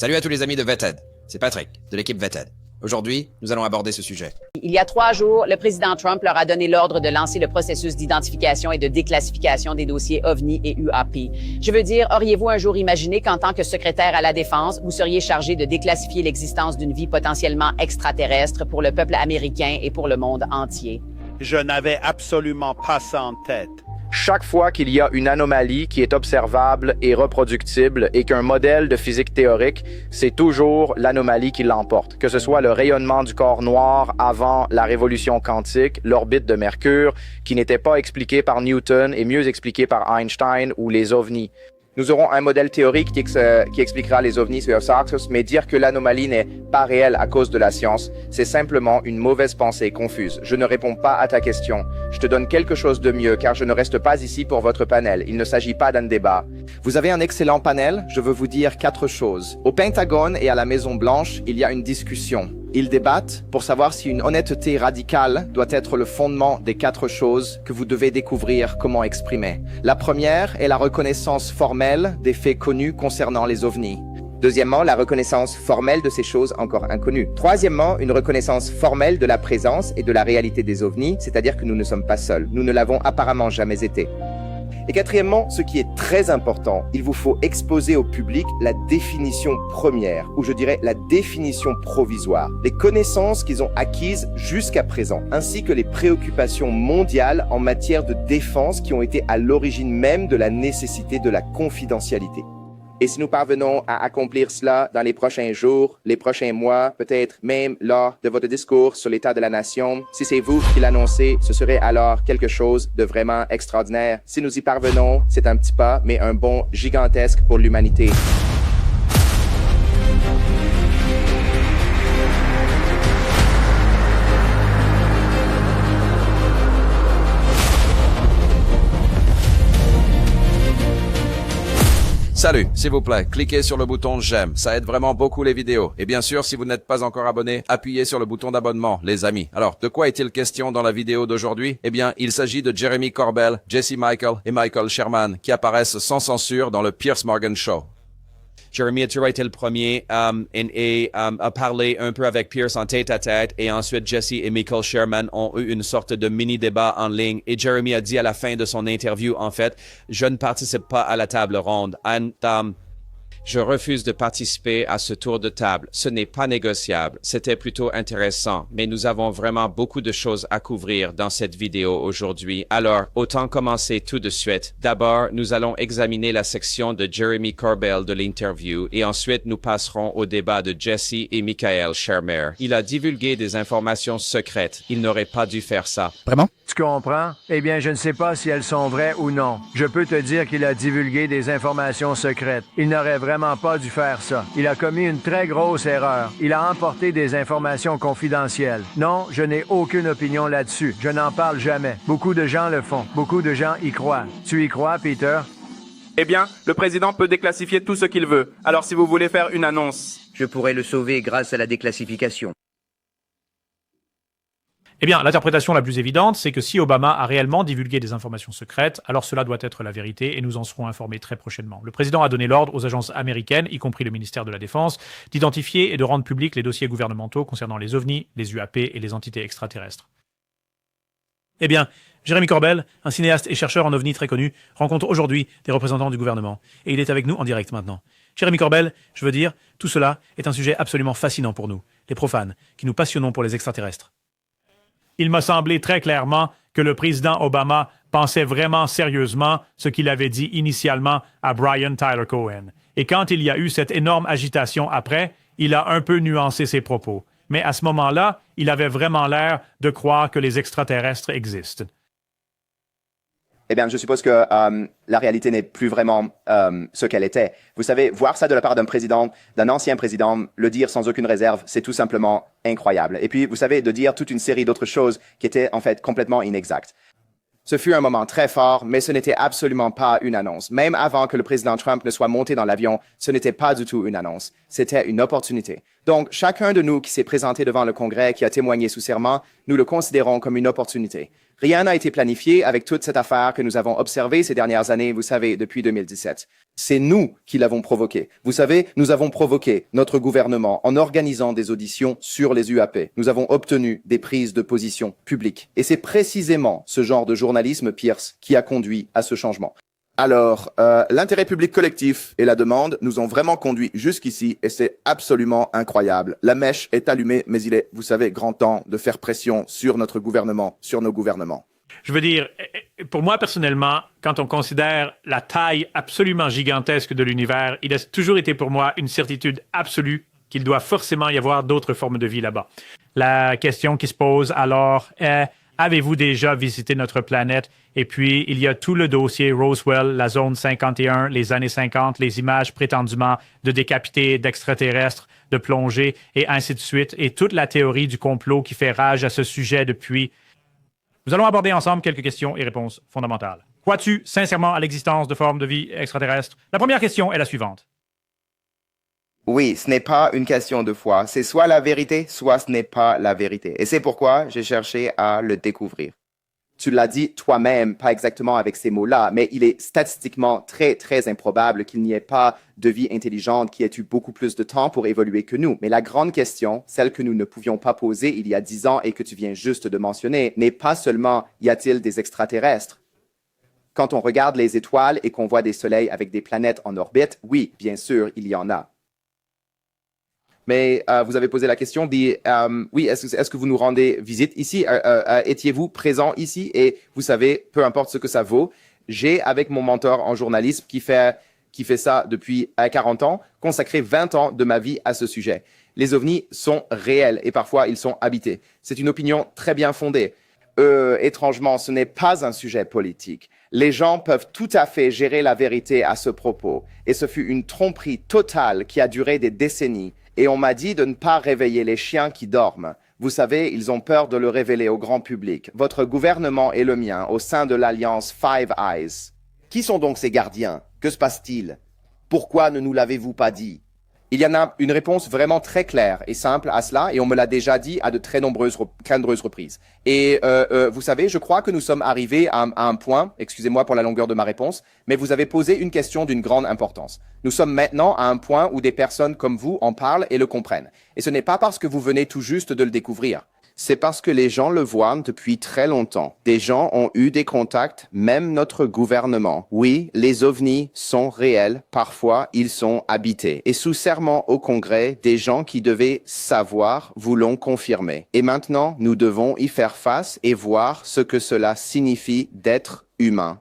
Salut à tous les amis de Vetted, c'est Patrick, de l'équipe Vetted. Aujourd'hui, nous allons aborder ce sujet. Il y a 3 jours, le président Trump leur a donné l'ordre de lancer le processus d'identification et de déclassification des dossiers OVNI et UAP. Je veux dire, auriez-vous un jour imaginé qu'en tant que secrétaire à la Défense, vous seriez chargé de déclassifier l'existence d'une vie potentiellement extraterrestre pour le peuple américain et pour le monde entier? Je n'avais absolument pas ça en tête. Chaque fois qu'il y a une anomalie qui est observable et reproductible et qu'un modèle de physique théorique, c'est toujours l'anomalie qui l'emporte. Que ce soit le rayonnement du corps noir avant la révolution quantique, l'orbite de Mercure, qui n'était pas expliquée par Newton et mieux expliquée par Einstein, ou les ovnis. Nous aurons un modèle théorique qui expliquera les ovnis et Osiris, mais dire que l'anomalie n'est pas réelle à cause de la science, c'est simplement une mauvaise pensée confuse. Je ne réponds pas à ta question. Je te donne quelque chose de mieux, car je ne reste pas ici pour votre panel. Il ne s'agit pas d'un débat. Vous avez un excellent panel. Je veux vous dire 4 choses. Au Pentagone et à la Maison-Blanche, il y a une discussion. Ils débattent pour savoir si une honnêteté radicale doit être le fondement des 4 choses que vous devez découvrir comment exprimer. La première est la reconnaissance formelle des faits connus concernant les ovnis. Deuxièmement, la reconnaissance formelle de ces choses encore inconnues. Troisièmement, une reconnaissance formelle de la présence et de la réalité des ovnis, c'est-à-dire que nous ne sommes pas seuls. Nous ne l'avons apparemment jamais été. Et quatrièmement, ce qui est très important, il vous faut exposer au public la définition première, ou je dirais la définition provisoire, les connaissances qu'ils ont acquises jusqu'à présent, ainsi que les préoccupations mondiales en matière de défense qui ont été à l'origine même de la nécessité de la confidentialité. Et si nous parvenons à accomplir cela dans les prochains jours, les prochains mois, peut-être même lors de votre discours sur l'état de la nation, si c'est vous qui l'annoncez, ce serait alors quelque chose de vraiment extraordinaire. Si nous y parvenons, c'est un petit pas, mais un bond gigantesque pour l'humanité. Salut, s'il vous plaît, cliquez sur le bouton j'aime, ça aide vraiment beaucoup les vidéos. Et bien sûr, si vous n'êtes pas encore abonné, appuyez sur le bouton d'abonnement, les amis. Alors, de quoi est-il question dans la vidéo d'aujourd'hui? Eh bien, il s'agit de Jeremy Corbell, Jesse Michael et Michael Sherman qui apparaissent sans censure dans le Piers Morgan Show. Jeremy a toujours été le premier à parler un peu avec Piers en tête-à-tête et ensuite Jesse et Michael Sherman ont eu une sorte de mini-débat en ligne et Jeremy a dit à la fin de son interview, en fait, « Je ne participe pas à la table ronde. Je refuse de participer à ce tour de table. Ce n'est pas négociable. C'était plutôt intéressant, mais nous avons vraiment beaucoup de choses à couvrir dans cette vidéo aujourd'hui. Alors, autant commencer tout de suite. D'abord, nous allons examiner la section de Jeremy Corbell de l'interview et ensuite nous passerons au débat de Jesse et Michael Shermer. Il a divulgué des informations secrètes. Il n'aurait pas dû faire ça. Vraiment? Tu comprends? Eh bien, je ne sais pas si elles sont vraies ou non. Je peux te dire qu'il a divulgué des informations secrètes. Il n'aurait vraiment pas dû faire ça. Il a commis une très grosse erreur. Il a emporté des informations confidentielles. Non, je n'ai aucune opinion là-dessus. Je n'en parle jamais. Beaucoup de gens le font. Beaucoup de gens y croient. Tu y crois, Peter? Eh bien, le président peut déclassifier tout ce qu'il veut. Alors si vous voulez faire une annonce... Je pourrais le sauver grâce à la déclassification. Eh bien, l'interprétation la plus évidente, c'est que si Obama a réellement divulgué des informations secrètes, alors cela doit être la vérité et nous en serons informés très prochainement. Le président a donné l'ordre aux agences américaines, y compris le ministère de la Défense, d'identifier et de rendre publics les dossiers gouvernementaux concernant les ovnis, les UAP et les entités extraterrestres. Eh bien, Jeremy Corbell, un cinéaste et chercheur en ovnis très connu, rencontre aujourd'hui des représentants du gouvernement. Et il est avec nous en direct maintenant. Jeremy Corbell, je veux dire, tout cela est un sujet absolument fascinant pour nous, les profanes, qui nous passionnons pour les extraterrestres. Il m'a semblé très clairement que le président Obama pensait vraiment sérieusement ce qu'il avait dit initialement à Brian Tyler Cohen. Et quand il y a eu cette énorme agitation après, il a un peu nuancé ses propos. Mais à ce moment-là, il avait vraiment l'air de croire que les extraterrestres existent. Eh bien, je suppose que la réalité n'est plus vraiment ce qu'elle était. Vous savez, voir ça de la part d'un président, d'un ancien président, le dire sans aucune réserve, c'est tout simplement incroyable. Et puis, vous savez, de dire toute une série d'autres choses qui étaient en fait complètement inexactes. Ce fut un moment très fort, mais ce n'était absolument pas une annonce. Même avant que le président Trump ne soit monté dans l'avion, ce n'était pas du tout une annonce. C'était une opportunité. Donc, chacun de nous qui s'est présenté devant le Congrès, qui a témoigné sous serment, nous le considérons comme une opportunité. Rien n'a été planifié avec toute cette affaire que nous avons observée ces dernières années, vous savez, depuis 2017. C'est nous qui l'avons provoqué. Vous savez, nous avons provoqué notre gouvernement en organisant des auditions sur les UAP. Nous avons obtenu des prises de position publiques. Et c'est précisément ce genre de journalisme, Pierce, qui a conduit à ce changement. Alors, l'intérêt public collectif et la demande nous ont vraiment conduits jusqu'ici et c'est absolument incroyable. La mèche est allumée, mais il est, vous savez, grand temps de faire pression sur notre gouvernement, sur nos gouvernements. Je veux dire, pour moi personnellement, quand on considère la taille absolument gigantesque de l'univers, il a toujours été pour moi une certitude absolue qu'il doit forcément y avoir d'autres formes de vie là-bas. La question qui se pose alors est: avez-vous déjà visité notre planète? Et puis, il y a tout le dossier Roswell, la zone 51, les années 50, les images prétendument de décapités, d'extraterrestres, de plongées, et ainsi de suite, et toute la théorie du complot qui fait rage à ce sujet depuis. Nous allons aborder ensemble quelques questions et réponses fondamentales. Crois-tu sincèrement à l'existence de formes de vie extraterrestres? La première question est la suivante. Oui, ce n'est pas une question de foi. C'est soit la vérité, soit ce n'est pas la vérité. Et c'est pourquoi j'ai cherché à le découvrir. Tu l'as dit toi-même, pas exactement avec ces mots-là, mais il est statistiquement très, très improbable qu'il n'y ait pas de vie intelligente qui ait eu beaucoup plus de temps pour évoluer que nous. Mais la grande question, celle que nous ne pouvions pas poser il y a 10 ans et que tu viens juste de mentionner, n'est pas seulement y a-t-il des extraterrestres? Quand on regarde les étoiles et qu'on voit des soleils avec des planètes en orbite, oui, bien sûr, il y en a. Mais vous avez posé la question, oui, est-ce que vous nous rendez visite ici? Étiez-vous présent ici? Et vous savez, peu importe ce que ça vaut, j'ai, avec mon mentor en journalisme qui fait ça depuis 40 ans, consacré 20 ans de ma vie à ce sujet. Les ovnis sont réels et parfois ils sont habités. C'est une opinion très bien fondée. Étrangement, ce n'est pas un sujet politique. Les gens peuvent tout à fait gérer la vérité à ce propos. Et ce fut une tromperie totale qui a duré des décennies. Et on m'a dit de ne pas réveiller les chiens qui dorment. Vous savez, ils ont peur de le révéler au grand public. Votre gouvernement et le mien, au sein de l'alliance Five Eyes. Qui sont donc ces gardiens? Que se passe-t-il? Pourquoi ne nous l'avez-vous pas dit? Il y en a une réponse vraiment très claire et simple à cela, et on me l'a déjà dit à de très nombreuses reprises. Et vous savez, je crois que nous sommes arrivés à un point, excusez-moi pour la longueur de ma réponse, mais vous avez posé une question d'une grande importance. Nous sommes maintenant à un point où des personnes comme vous en parlent et le comprennent. Et ce n'est pas parce que vous venez tout juste de le découvrir. C'est parce que les gens le voient depuis très longtemps. Des gens ont eu des contacts, même notre gouvernement. Oui, les ovnis sont réels. Parfois, ils sont habités. Et sous serment au Congrès, des gens qui devaient savoir vous l'ont confirmé. Et maintenant, nous devons y faire face et voir ce que cela signifie d'être humain.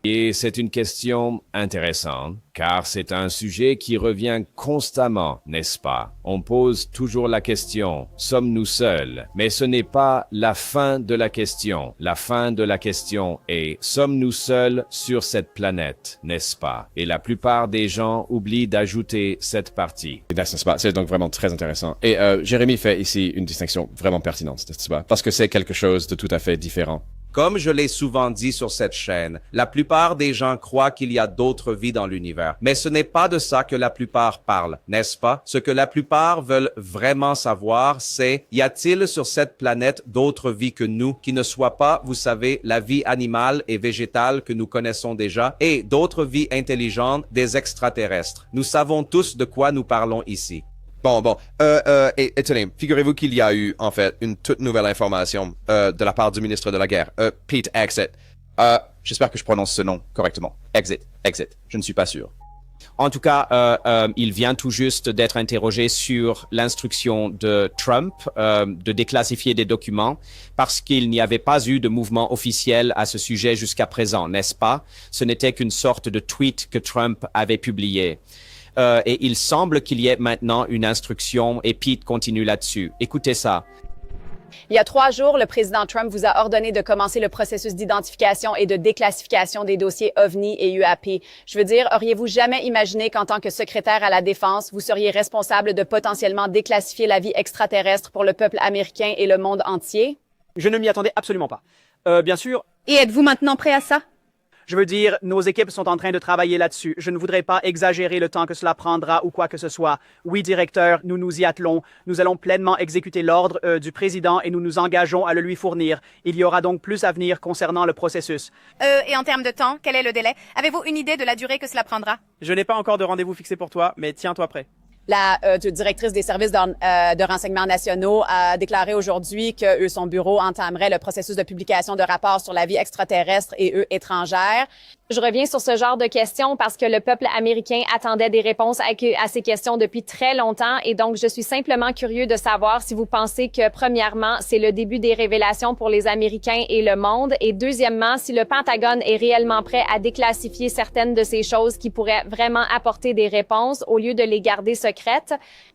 Et c'est une question intéressante, car c'est un sujet qui revient constamment, n'est-ce pas? On pose toujours la question, sommes-nous seuls? Mais ce n'est pas la fin de la question. La fin de la question est, sommes-nous seuls sur cette planète, n'est-ce pas? Et la plupart des gens oublient d'ajouter cette partie. N'est-ce pas? C'est donc vraiment très intéressant. Et Jérémy fait ici une distinction vraiment pertinente, n'est-ce pas? Parce que c'est quelque chose de tout à fait différent. Comme je l'ai souvent dit sur cette chaîne, la plupart des gens croient qu'il y a d'autres vies dans l'univers. Mais ce n'est pas de ça que la plupart parlent, n'est-ce pas? Ce que la plupart veulent vraiment savoir, c'est y a-t-il sur cette planète d'autres vies que nous qui ne soient pas, vous savez, la vie animale et végétale que nous connaissons déjà et d'autres vies intelligentes, des extraterrestres. Nous savons tous de quoi nous parlons ici. Bon. Et tenez, figurez-vous qu'il y a eu, en fait, une toute nouvelle information de la part du ministre de la Guerre, Pete Exit. J'espère que je prononce ce nom correctement. Exit. Je ne suis pas sûr. En tout cas, il vient tout juste d'être interrogé sur l'instruction de Trump de déclassifier des documents parce qu'il n'y avait pas eu de mouvement officiel à ce sujet jusqu'à présent, n'est-ce pas? Ce n'était qu'une sorte de tweet que Trump avait publié. Et il semble qu'il y ait maintenant une instruction et Pete continue là-dessus. Écoutez ça. Il y a 3 jours, le président Trump vous a ordonné de commencer le processus d'identification et de déclassification des dossiers OVNI et UAP. Je veux dire, auriez-vous jamais imaginé qu'en tant que secrétaire à la Défense, vous seriez responsable de potentiellement déclassifier la vie extraterrestre pour le peuple américain et le monde entier? Je ne m'y attendais absolument pas. Bien sûr. Et êtes-vous maintenant prêt à ça? Je veux dire, nos équipes sont en train de travailler là-dessus. Je ne voudrais pas exagérer le temps que cela prendra ou quoi que ce soit. Oui, directeur, nous nous y attelons. Nous allons pleinement exécuter l'ordre du président et nous nous engageons à le lui fournir. Il y aura donc plus à venir concernant le processus. Et en termes de temps, quel est le délai? Avez-vous une idée de la durée que cela prendra? Je n'ai pas encore de rendez-vous fixé pour toi, mais tiens-toi prêt. La directrice des services de renseignement nationaux a déclaré aujourd'hui que son bureau entamerait le processus de publication de rapports sur la vie extraterrestre et étrangère. Je reviens sur ce genre de questions parce que le peuple américain attendait des réponses à ces questions depuis très longtemps et donc je suis simplement curieux de savoir si vous pensez que premièrement, c'est le début des révélations pour les Américains et le monde et deuxièmement, si le Pentagone est réellement prêt à déclassifier certaines de ces choses qui pourraient vraiment apporter des réponses au lieu de les garder secrètes.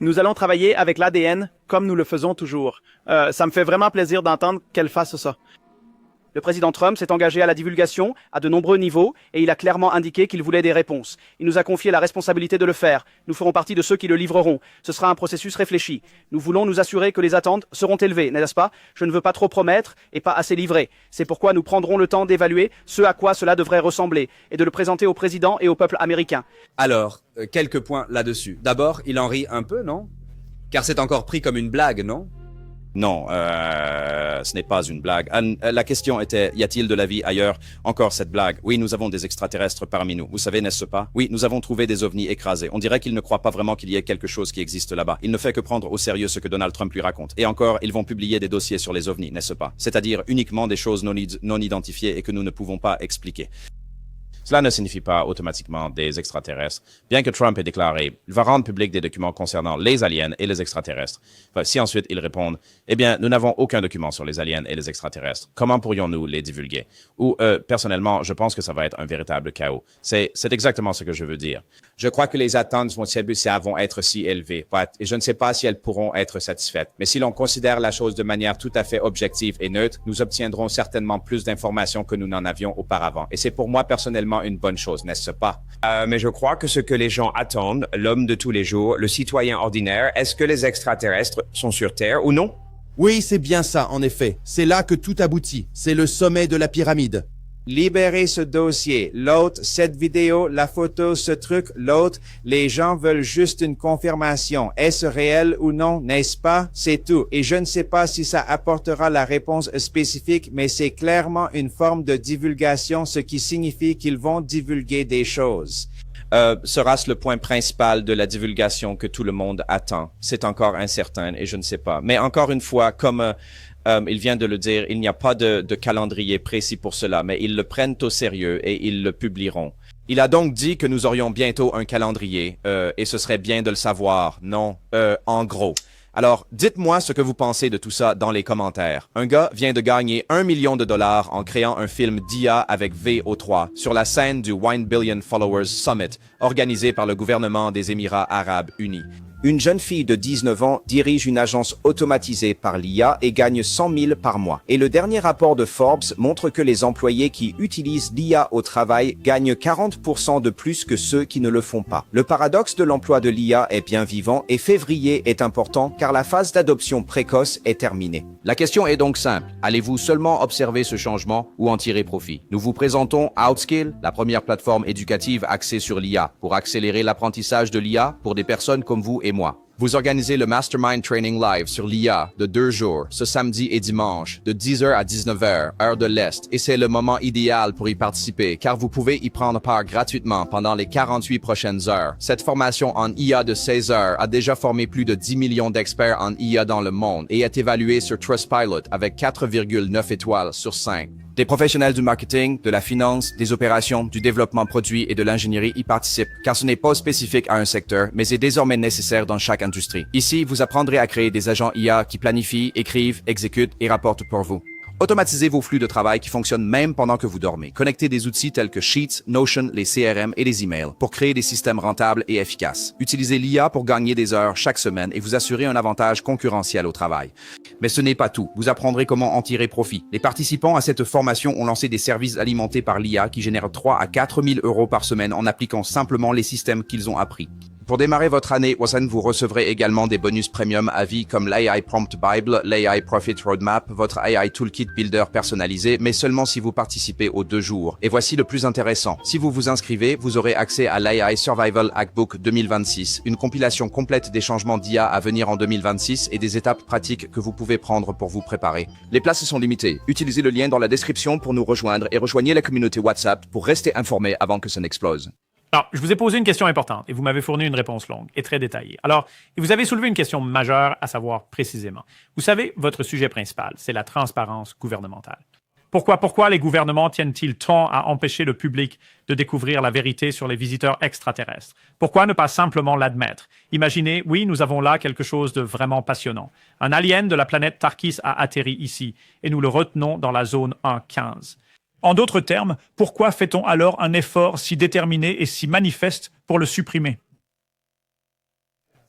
Nous allons travailler avec l'ADN comme nous le faisons toujours. Ça me fait vraiment plaisir d'entendre qu'elle fasse ça. Le président Trump s'est engagé à la divulgation à de nombreux niveaux et il a clairement indiqué qu'il voulait des réponses. Il nous a confié la responsabilité de le faire. Nous ferons partie de ceux qui le livreront. Ce sera un processus réfléchi. Nous voulons nous assurer que les attentes seront élevées, n'est-ce pas? Je ne veux pas trop promettre et pas assez livrer. C'est pourquoi nous prendrons le temps d'évaluer ce à quoi cela devrait ressembler et de le présenter au président et au peuple américain. Alors, quelques points là-dessus. D'abord, il en rit un peu, non? Car c'est encore pris comme une blague, non? Non, ce n'est pas une blague. La question était, y a-t-il de la vie ailleurs? Encore cette blague. Oui, nous avons des extraterrestres parmi nous. Vous savez, n'est-ce pas? Oui, nous avons trouvé des ovnis écrasés. On dirait qu'il ne croit pas vraiment qu'il y ait quelque chose qui existe là-bas. Il ne fait que prendre au sérieux ce que Donald Trump lui raconte. Et encore, ils vont publier des dossiers sur les ovnis, n'est-ce pas? C'est-à-dire uniquement des choses non identifiées et que nous ne pouvons pas expliquer. Cela ne signifie pas automatiquement des extraterrestres. Bien que Trump ait déclaré, il va rendre public des documents concernant les aliens et les extraterrestres. Enfin, si ensuite ils répondent, eh bien, nous n'avons aucun document sur les aliens et les extraterrestres. Comment pourrions-nous les divulguer? Ou, personnellement, je pense que ça va être un véritable chaos. C'est exactement ce que je veux dire. Je crois que les attentes vont être si élevées, et je ne sais pas si elles pourront être satisfaites. Mais si l'on considère la chose de manière tout à fait objective et neutre, nous obtiendrons certainement plus d'informations que nous n'en avions auparavant. Et c'est pour moi personnellement une bonne chose, n'est-ce pas? Mais je crois que ce que les gens attendent, l'homme de tous les jours, le citoyen ordinaire, est-ce que les extraterrestres sont sur Terre ou non? Oui, c'est bien ça, en effet. C'est là que tout aboutit. C'est le sommet de la pyramide. Libérez ce dossier, l'autre, cette vidéo, la photo, ce truc, l'autre, les gens veulent juste une confirmation. Est-ce réel ou non, n'est-ce pas? C'est tout. Et je ne sais pas si ça apportera la réponse spécifique, mais c'est clairement une forme de divulgation, ce qui signifie qu'ils vont divulguer des choses. Sera-ce le point principal de la divulgation que tout le monde attend? C'est encore incertain et je ne sais pas. Mais encore une fois, comme il vient de le dire, il n'y a pas de calendrier précis pour cela, mais ils le prennent au sérieux et ils le publieront. Il a donc dit que nous aurions bientôt un calendrier, et ce serait bien de le savoir, non, en gros. Alors, dites-moi ce que vous pensez de tout ça dans les commentaires. Un gars vient de gagner $1 million en créant un film d'IA avec VO3 sur la scène du 1 Billion Followers Summit, organisé par le gouvernement des Émirats Arabes Unis. Une jeune fille de 19 ans dirige une agence automatisée par l'IA et gagne 100 000 par mois. Et le dernier rapport de Forbes montre que les employés qui utilisent l'IA au travail gagnent 40% de plus que ceux qui ne le font pas. Le paradoxe de l'emploi de l'IA est bien vivant et février est important car la phase d'adoption précoce est terminée. La question est donc simple. Allez-vous seulement observer ce changement ou en tirer profit? Nous vous présentons Outskill, la première plateforme éducative axée sur l'IA, pour accélérer l'apprentissage de l'IA pour des personnes comme vous et moi. Vous organisez le Mastermind Training Live sur l'IA de 2 jours, ce samedi et dimanche, de 10h à 19h, heure de l'Est, et c'est le moment idéal pour y participer, car vous pouvez y prendre part gratuitement pendant les 48 prochaines heures. Cette formation en IA de 16 heures a déjà formé plus de 10 millions d'experts en IA dans le monde et est évaluée sur Trustpilot avec 4,9 étoiles sur 5. Des professionnels du marketing, de la finance, des opérations, du développement produit et de l'ingénierie y participent, car ce n'est pas spécifique à un secteur, mais est désormais nécessaire dans chaque industrie. Ici, vous apprendrez à créer des agents IA qui planifient, écrivent, exécutent et rapportent pour vous. Automatisez vos flux de travail qui fonctionnent même pendant que vous dormez. Connectez des outils tels que Sheets, Notion, les CRM et les emails pour créer des systèmes rentables et efficaces. Utilisez l'IA pour gagner des heures chaque semaine et vous assurer un avantage concurrentiel au travail. Mais ce n'est pas tout. Vous apprendrez comment en tirer profit. Les participants à cette formation ont lancé des services alimentés par l'IA qui génèrent 3 à 4 000 euros par semaine en appliquant simplement les systèmes qu'ils ont appris. Pour démarrer votre année, Wasan, vous recevrez également des bonus premium à vie comme l'AI Prompt Bible, l'AI Profit Roadmap, votre AI Toolkit Builder personnalisé, mais seulement si vous participez aux 2 jours. Et voici le plus intéressant. Si vous vous inscrivez, vous aurez accès à l'AI Survival Hackbook 2026, une compilation complète des changements d'IA à venir en 2026 et des étapes pratiques que vous pouvez prendre pour vous préparer. Les places sont limitées. Utilisez le lien dans la description pour nous rejoindre et rejoignez la communauté WhatsApp pour rester informé avant que ça n'explose. Alors, je vous ai posé une question importante et vous m'avez fourni une réponse longue et très détaillée. Alors, vous avez soulevé une question majeure, à savoir précisément. Vous savez, votre sujet principal, c'est la transparence gouvernementale. Pourquoi les gouvernements tiennent-ils tant à empêcher le public de découvrir la vérité sur les visiteurs extraterrestres? Pourquoi ne pas simplement l'admettre? Imaginez, oui, nous avons là quelque chose de vraiment passionnant. Un alien de la planète Tarkis a atterri ici et nous le retenons dans la zone 1.15. En d'autres termes, pourquoi fait-on alors un effort si déterminé et si manifeste pour le supprimer?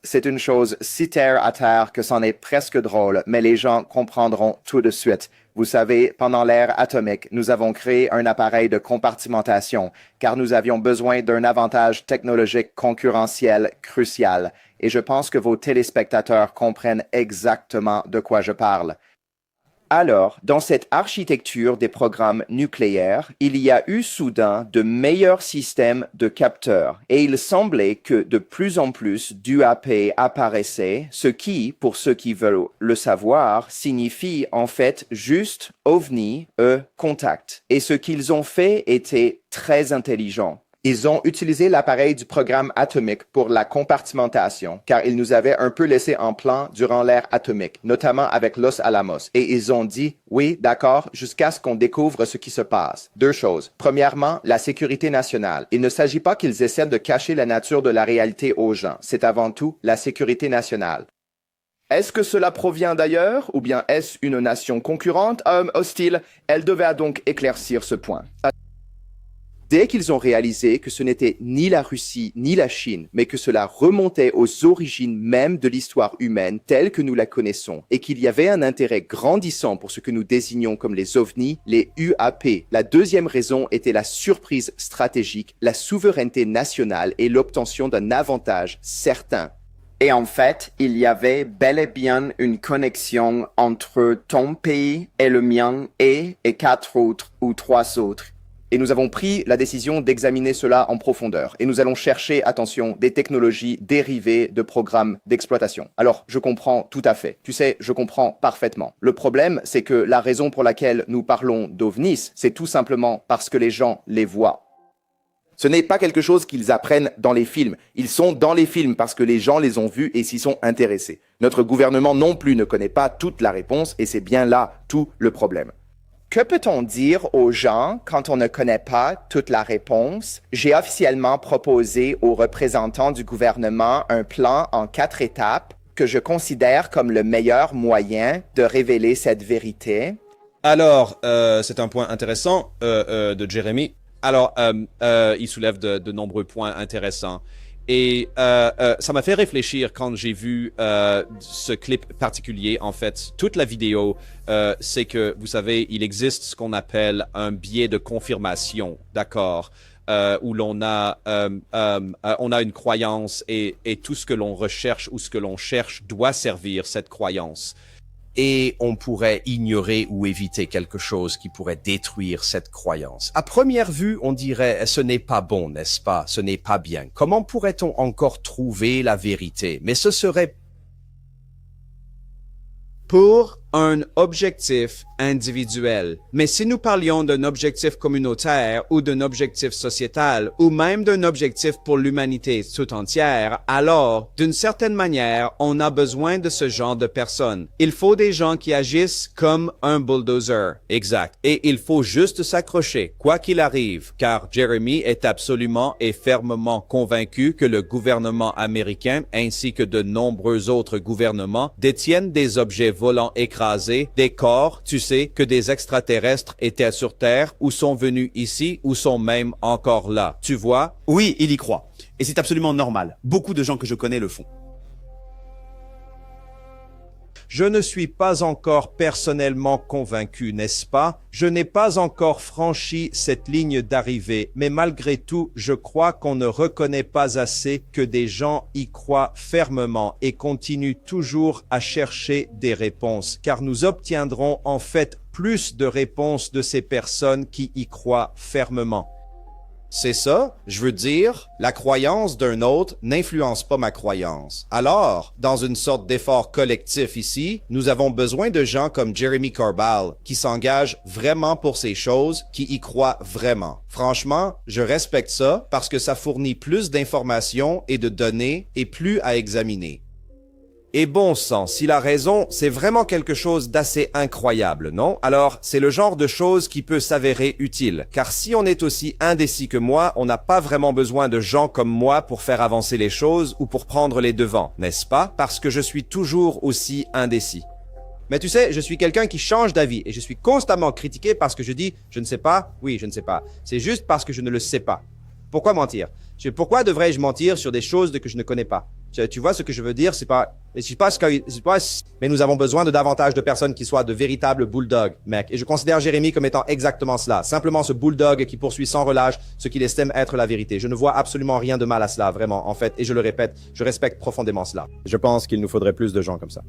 C'est une chose si terre à terre que c'en est presque drôle, mais les gens comprendront tout de suite. Vous savez, pendant l'ère atomique, nous avons créé un appareil de compartimentation, car nous avions besoin d'un avantage technologique concurrentiel crucial. Et je pense que vos téléspectateurs comprennent exactement de quoi je parle. Alors, dans cette architecture des programmes nucléaires, il y a eu soudain de meilleurs systèmes de capteurs et il semblait que de plus en plus d'UAP apparaissaient, ce qui, pour ceux qui veulent le savoir, signifie en fait juste OVNI, contact. Et ce qu'ils ont fait était très intelligent. Ils ont utilisé l'appareil du programme atomique pour la compartimentation, car ils nous avaient un peu laissé en plan durant l'ère atomique, notamment avec Los Alamos. Et ils ont dit, oui, d'accord, jusqu'à ce qu'on découvre ce qui se passe. 2 choses. Premièrement, la sécurité nationale. Il ne s'agit pas qu'ils essaient de cacher la nature de la réalité aux gens. C'est avant tout la sécurité nationale. Est-ce que cela provient d'ailleurs, ou bien est-ce une nation concurrente, hostile? Elle devait donc éclaircir ce point. Dès qu'ils ont réalisé que ce n'était ni la Russie ni la Chine, mais que cela remontait aux origines même de l'histoire humaine telle que nous la connaissons, et qu'il y avait un intérêt grandissant pour ce que nous désignons comme les OVNI, les UAP, la deuxième raison était la surprise stratégique, la souveraineté nationale et l'obtention d'un avantage certain. Et en fait, il y avait bel et bien une connexion entre ton pays et le mien et 4 autres ou 3 autres. Et nous avons pris la décision d'examiner cela en profondeur. Et nous allons chercher, attention, des technologies dérivées de programmes d'exploitation. Alors, je comprends tout à fait. Tu sais, je comprends parfaitement. Le problème, c'est que la raison pour laquelle nous parlons d'OVNIs, c'est tout simplement parce que les gens les voient. Ce n'est pas quelque chose qu'ils apprennent dans les films. Ils sont dans les films parce que les gens les ont vus et s'y sont intéressés. Notre gouvernement non plus ne connaît pas toute la réponse et c'est bien là tout le problème. Que peut-on dire aux gens quand on ne connaît pas toute la réponse? J'ai officiellement proposé aux représentants du gouvernement un plan en 4 étapes que je considère comme le meilleur moyen de révéler cette vérité. Alors, c'est un point intéressant de Jérémy. Alors, il soulève de nombreux points intéressants. Et ça m'a fait réfléchir quand j'ai vu ce clip particulier. En fait, toute la vidéo, c'est que, vous savez, il existe ce qu'on appelle un biais de confirmation, d'accord, où on a une croyance et tout ce que l'on recherche ou ce que l'on cherche doit servir cette croyance. Et on pourrait ignorer ou éviter quelque chose qui pourrait détruire cette croyance. À première vue, on dirait ce n'est pas bon, n'est-ce pas? Ce n'est pas bien. Comment pourrait-on encore trouver la vérité? Mais ce serait pour un objectif individuel. Mais si nous parlions d'un objectif communautaire ou d'un objectif sociétal ou même d'un objectif pour l'humanité tout entière, alors, d'une certaine manière, on a besoin de ce genre de personnes. Il faut des gens qui agissent comme un bulldozer. Exact. Et il faut juste s'accrocher, quoi qu'il arrive, car Jeremy est absolument et fermement convaincu que le gouvernement américain ainsi que de nombreux autres gouvernements détiennent des objets volants écrasés, des corps, tu sais, que des extraterrestres étaient sur Terre ou sont venus ici ou sont même encore là. Tu vois? Oui, il y croit. Et c'est absolument normal. Beaucoup de gens que je connais le font. Je ne suis pas encore personnellement convaincu, n'est-ce pas? Je n'ai pas encore franchi cette ligne d'arrivée, mais malgré tout, je crois qu'on ne reconnaît pas assez que des gens y croient fermement et continuent toujours à chercher des réponses, car nous obtiendrons en fait plus de réponses de ces personnes qui y croient fermement. C'est ça, je veux dire, la croyance d'un autre n'influence pas ma croyance. Alors, dans une sorte d'effort collectif ici, nous avons besoin de gens comme Jeremy Corbell, qui s'engagent vraiment pour ces choses, qui y croient vraiment. Franchement, je respecte ça parce que ça fournit plus d'informations et de données et plus à examiner. Et bon sang, s'il a raison, c'est vraiment quelque chose d'assez incroyable, non? Alors, c'est le genre de chose qui peut s'avérer utile, car si on est aussi indécis que moi, on n'a pas vraiment besoin de gens comme moi pour faire avancer les choses ou pour prendre les devants, n'est-ce pas? Parce que je suis toujours aussi indécis. Mais tu sais, je suis quelqu'un qui change d'avis et je suis constamment critiqué parce que je dis « je ne sais pas ». Oui, je ne sais pas. C'est juste parce que je ne le sais pas. Pourquoi mentir? Pourquoi devrais-je mentir sur des choses que je ne connais pas? Tu vois ce que je veux dire? Mais nous avons besoin de davantage de personnes qui soient de véritables bulldogs, mec. Et je considère Jérémy comme étant exactement cela. Simplement ce bulldog qui poursuit sans relâche ce qu'il estime être la vérité. Je ne vois absolument rien de mal à cela, vraiment, en fait. Et je le répète, je respecte profondément cela. Je pense qu'il nous faudrait plus de gens comme ça.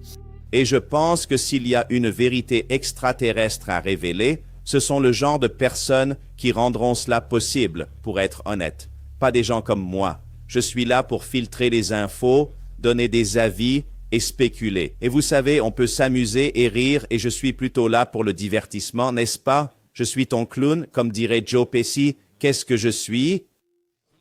Et je pense que s'il y a une vérité extraterrestre à révéler, ce sont le genre de personnes qui rendront cela possible, pour être honnête. Pas des gens comme moi. Je suis là pour filtrer les infos, donner des avis et spéculer. Et vous savez, on peut s'amuser et rire et je suis plutôt là pour le divertissement, n'est-ce pas? Je suis ton clown, comme dirait Joe Pesci. Qu'est-ce que je suis?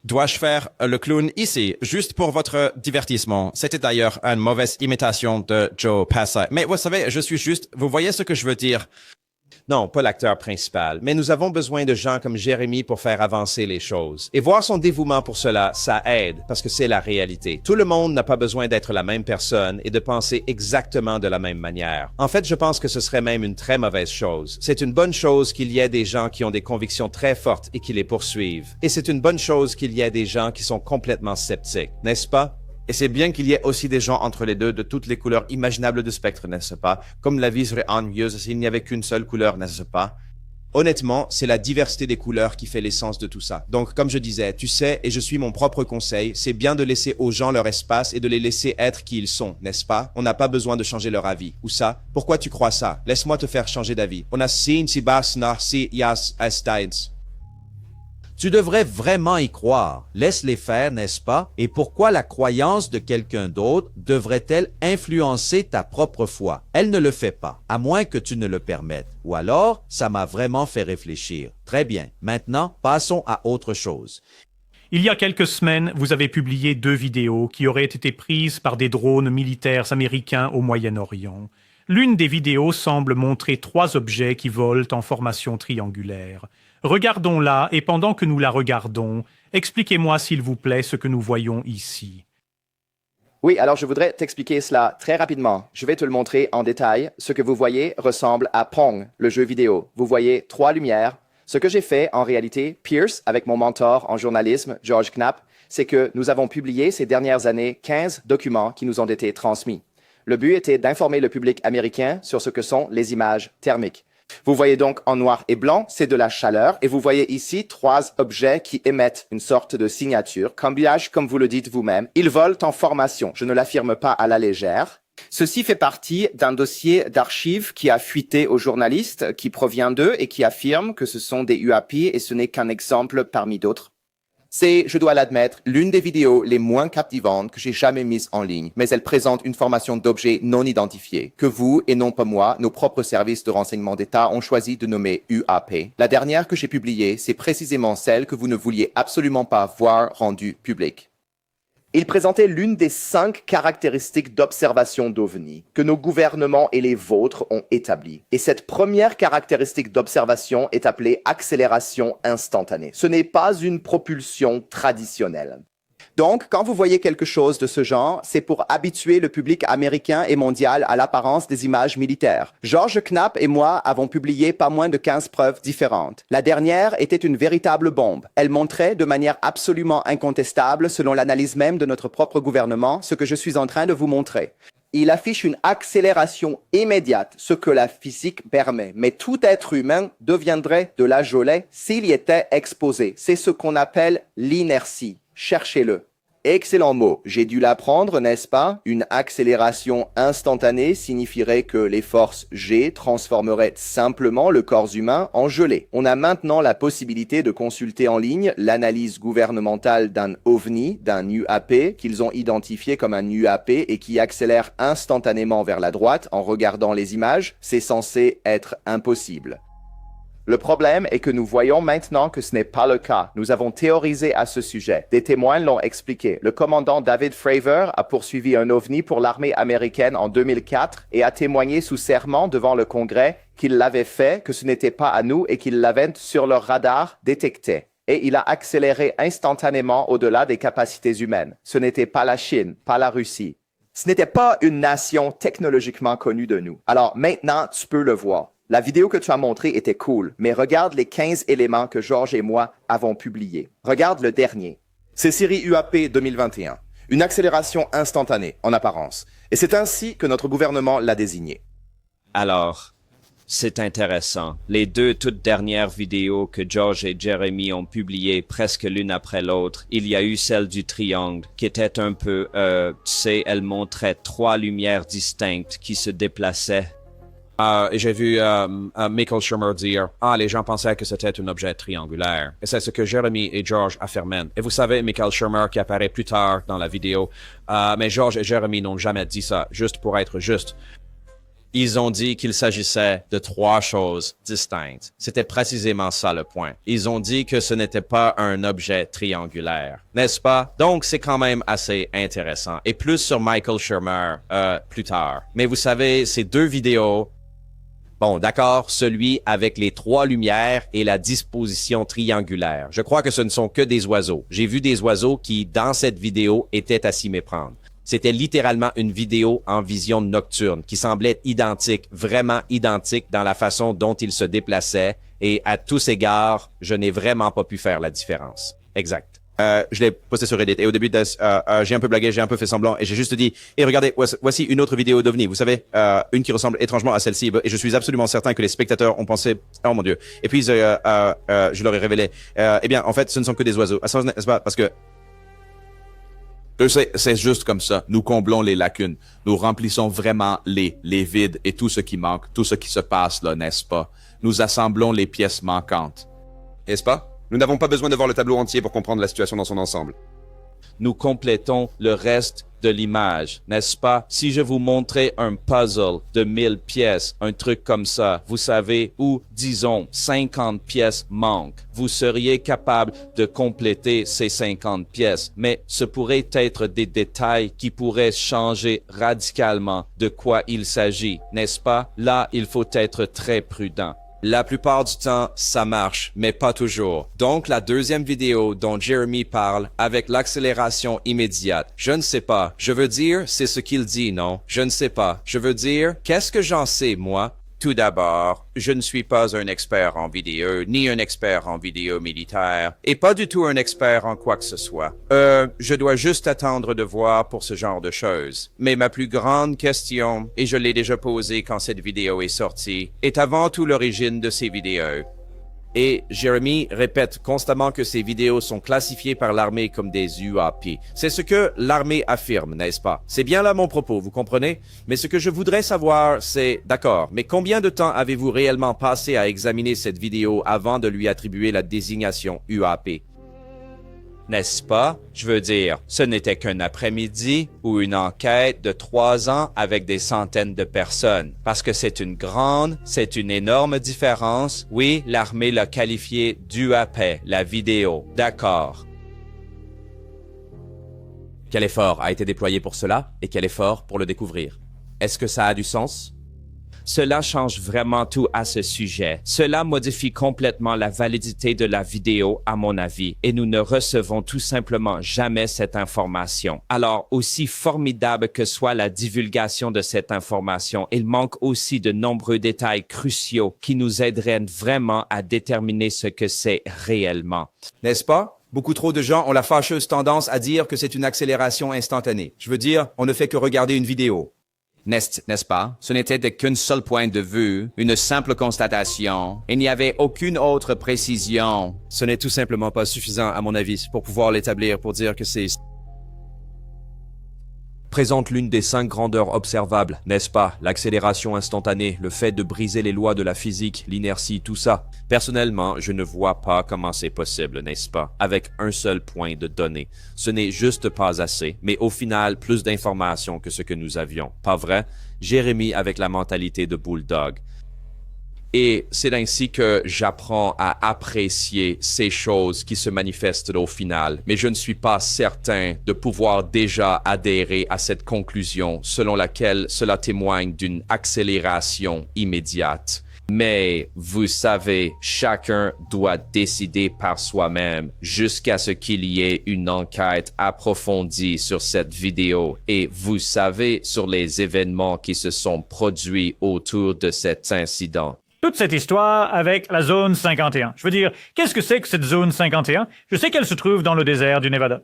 Dois-je faire le clown ici, juste pour votre divertissement? C'était d'ailleurs une mauvaise imitation de Joe Pesci. Mais vous savez, je suis juste... Vous voyez ce que je veux dire? Non, pas l'acteur principal, mais nous avons besoin de gens comme Jérémy pour faire avancer les choses. Et voir son dévouement pour cela, ça aide, parce que c'est la réalité. Tout le monde n'a pas besoin d'être la même personne et de penser exactement de la même manière. En fait, je pense que ce serait même une très mauvaise chose. C'est une bonne chose qu'il y ait des gens qui ont des convictions très fortes et qui les poursuivent. Et c'est une bonne chose qu'il y ait des gens qui sont complètement sceptiques, n'est-ce pas? Et c'est bien qu'il y ait aussi des gens entre les deux de toutes les couleurs imaginables du spectre, n'est-ce pas? Comme la vie serait ennuyeuse s'il n'y avait qu'une seule couleur, n'est-ce pas? Honnêtement, c'est la diversité des couleurs qui fait l'essence de tout ça. Donc, comme je disais, tu sais, et je suis mon propre conseil, c'est bien de laisser aux gens leur espace et de les laisser être qui ils sont, n'est-ce pas? On n'a pas besoin de changer leur avis. Ou ça? Pourquoi tu crois ça? Laisse-moi te faire changer d'avis. On a seen si bas nar si yas estains. Tu devrais vraiment y croire. Laisse-les faire, n'est-ce pas? Et pourquoi la croyance de quelqu'un d'autre devrait-elle influencer ta propre foi? Elle ne le fait pas, à moins que tu ne le permettes. Ou alors, ça m'a vraiment fait réfléchir. Très bien. Maintenant, passons à autre chose. Il y a quelques semaines, vous avez publié 2 vidéos qui auraient été prises par des drones militaires américains au Moyen-Orient. L'une des vidéos semble montrer 3 objets qui volent en formation triangulaire. Regardons-la et pendant que nous la regardons, expliquez-moi s'il vous plaît ce que nous voyons ici. Oui, alors je voudrais t'expliquer cela très rapidement. Je vais te le montrer en détail. Ce que vous voyez ressemble à Pong, le jeu vidéo. Vous voyez 3 lumières. Ce que j'ai fait, en réalité, Pierce, avec mon mentor en journalisme, George Knapp, c'est que nous avons publié ces dernières années 15 documents qui nous ont été transmis. Le but était d'informer le public américain sur ce que sont les images thermiques. Vous voyez donc en noir et blanc, c'est de la chaleur, et vous voyez ici 3 objets qui émettent une sorte de signature, cambiage comme vous le dites vous-même. Ils volent en formation, je ne l'affirme pas à la légère. Ceci fait partie d'un dossier d'archives qui a fuité aux journalistes, qui provient d'eux et qui affirme que ce sont des UAP et ce n'est qu'un exemple parmi d'autres. C'est, je dois l'admettre, l'une des vidéos les moins captivantes que j'ai jamais mises en ligne, mais elle présente une formation d'objets non identifiés, que vous, et non pas moi, nos propres services de renseignement d'État ont choisi de nommer UAP. La dernière que j'ai publiée, c'est précisément celle que vous ne vouliez absolument pas voir rendue publique. Il présentait l'une des 5 caractéristiques d'observation d'OVNI que nos gouvernements et les vôtres ont établies. Et cette première caractéristique d'observation est appelée accélération instantanée. Ce n'est pas une propulsion traditionnelle. Donc, quand vous voyez quelque chose de ce genre, c'est pour habituer le public américain et mondial à l'apparence des images militaires. George Knapp et moi avons publié pas moins de 15 preuves différentes. La dernière était une véritable bombe. Elle montrait de manière absolument incontestable, selon l'analyse même de notre propre gouvernement, ce que je suis en train de vous montrer. Il affiche une accélération immédiate, ce que la physique permet. Mais tout être humain deviendrait de la gelée s'il y était exposé. C'est ce qu'on appelle l'inertie. Cherchez-le. Excellent mot. J'ai dû l'apprendre, n'est-ce pas? Une accélération instantanée signifierait que les forces G transformeraient simplement le corps humain en gelée. On a maintenant la possibilité de consulter en ligne l'analyse gouvernementale d'un OVNI, d'un UAP, qu'ils ont identifié comme un UAP et qui accélère instantanément vers la droite en regardant les images. C'est censé être impossible. Le problème est que nous voyons maintenant que ce n'est pas le cas. Nous avons théorisé à ce sujet. Des témoins l'ont expliqué. Le commandant David Fravor a poursuivi un OVNI pour l'armée américaine en 2004 et a témoigné sous serment devant le Congrès qu'il l'avait fait, que ce n'était pas à nous et qu'il l'avait sur leur radar détecté. Et il a accéléré instantanément au-delà des capacités humaines. Ce n'était pas la Chine, pas la Russie. Ce n'était pas une nation technologiquement connue de nous. Alors maintenant, tu peux le voir. La vidéo que tu as montrée était cool, mais regarde les 15 éléments que Georges et moi avons publiés. Regarde le dernier. C'est série UAP 2021. Une accélération instantanée, en apparence. Et c'est ainsi que notre gouvernement l'a désigné. Alors, c'est intéressant. Les deux toutes dernières vidéos que George et Jeremy ont publiées presque l'une après l'autre, il y a eu celle du triangle qui était un peu, tu sais, elle montrait 3 lumières distinctes qui se déplaçaient. Et j'ai vu Michael Schumer dire « les gens pensaient que c'était un objet triangulaire. » Et c'est ce que Jeremy et George affirment. Et vous savez, Michael Schumer qui apparaît plus tard dans la vidéo, mais George et Jeremy n'ont jamais dit ça, juste pour être juste. Ils ont dit qu'il s'agissait de 3 choses distinctes. C'était précisément ça le point. Ils ont dit que ce n'était pas un objet triangulaire. N'est-ce pas? Donc, c'est quand même assez intéressant. Et plus sur Michael Schumer plus tard. Mais vous savez, ces 2 vidéos... Bon, d'accord, celui avec les 3 lumières et la disposition triangulaire. Je crois que ce ne sont que des oiseaux. J'ai vu des oiseaux qui, dans cette vidéo, étaient à s'y méprendre. C'était littéralement une vidéo en vision nocturne qui semblait identique, vraiment identique dans la façon dont ils se déplaçaient et à tous égards, je n'ai vraiment pas pu faire la différence. Exact. Je l'ai posté sur Reddit et au début, j'ai un peu blagué, j'ai un peu fait semblant et j'ai juste dit « Et regardez, voici une autre vidéo d'OVNI. Vous savez, une qui ressemble étrangement à celle-ci et je suis absolument certain que les spectateurs ont pensé « Oh mon Dieu ». Et puis, je leur ai révélé « Eh bien, en fait, ce ne sont que des oiseaux. » N'est-ce pas? Parce que c'est juste comme ça. Nous comblons les lacunes. Nous remplissons vraiment les vides et tout ce qui manque, tout ce qui se passe là, n'est-ce pas? Nous assemblons les pièces manquantes. N'est-ce pas? Nous n'avons pas besoin de voir le tableau entier pour comprendre la situation dans son ensemble. Nous complétons le reste de l'image, n'est-ce pas? Si je vous montrais un puzzle de 1000 pièces, un truc comme ça, vous savez, où, disons, 50 pièces manquent, vous seriez capable de compléter ces 50 pièces. Mais ce pourrait être des détails qui pourraient changer radicalement de quoi il s'agit, n'est-ce pas? Là, il faut être très prudent. La plupart du temps, ça marche, mais pas toujours. Donc, la deuxième vidéo dont Jeremy parle avec l'accélération immédiate, je ne sais pas. Je veux dire, c'est ce qu'il dit, non? Je ne sais pas. Je veux dire, qu'est-ce que j'en sais, moi? Tout d'abord, je ne suis pas un expert en vidéo, ni un expert en vidéo militaire, et pas du tout un expert en quoi que ce soit. Je dois juste attendre de voir pour ce genre de choses. Mais ma plus grande question, et je l'ai déjà posée quand cette vidéo est sortie, est avant tout l'origine de ces vidéos. Et Jeremy répète constamment que ces vidéos sont classifiées par l'armée comme des UAP. C'est ce que l'armée affirme, n'est-ce pas? C'est bien là mon propos, vous comprenez? Mais ce que je voudrais savoir, c'est, d'accord, mais combien de temps avez-vous réellement passé à examiner cette vidéo avant de lui attribuer la désignation UAP? N'est-ce pas? Je veux dire, ce n'était qu'un après-midi ou une enquête de 3 ans avec des centaines de personnes. Parce que c'est une énorme différence. Oui, l'armée l'a qualifié d'UAP, la vidéo. D'accord. Quel effort a été déployé pour cela et quel effort pour le découvrir? Est-ce que ça a du sens? Cela change vraiment tout à ce sujet. Cela modifie complètement la validité de la vidéo, à mon avis, et nous ne recevons tout simplement jamais cette information. Alors, aussi formidable que soit la divulgation de cette information, il manque aussi de nombreux détails cruciaux qui nous aideraient vraiment à déterminer ce que c'est réellement. N'est-ce pas? Beaucoup trop de gens ont la fâcheuse tendance à dire que c'est une accélération instantanée. Je veux dire, on ne fait que regarder une vidéo. N'est-ce pas? Ce n'était qu'un seul point de vue, une simple constatation. Il n'y avait aucune autre précision. Ce n'est tout simplement pas suffisant, à mon avis, pour pouvoir l'établir, pour dire que c'est... Présente l'une des 5 grandeurs observables, n'est-ce pas? L'accélération instantanée, le fait de briser les lois de la physique, l'inertie, tout ça. Personnellement, je ne vois pas comment c'est possible, n'est-ce pas? Avec un seul point de données. Ce n'est juste pas assez, mais au final, plus d'informations que ce que nous avions. Pas vrai? Jérémy avec la mentalité de bulldog. Et c'est ainsi que j'apprends à apprécier ces choses qui se manifestent au final. Mais je ne suis pas certain de pouvoir déjà adhérer à cette conclusion selon laquelle cela témoigne d'une accélération immédiate. Mais, vous savez, chacun doit décider par soi-même jusqu'à ce qu'il y ait une enquête approfondie sur cette vidéo. Et vous savez sur les événements qui se sont produits autour de cet incident. Toute cette histoire avec la zone 51. Je veux dire, qu'est-ce que c'est que cette zone 51? Je sais qu'elle se trouve dans le désert du Nevada.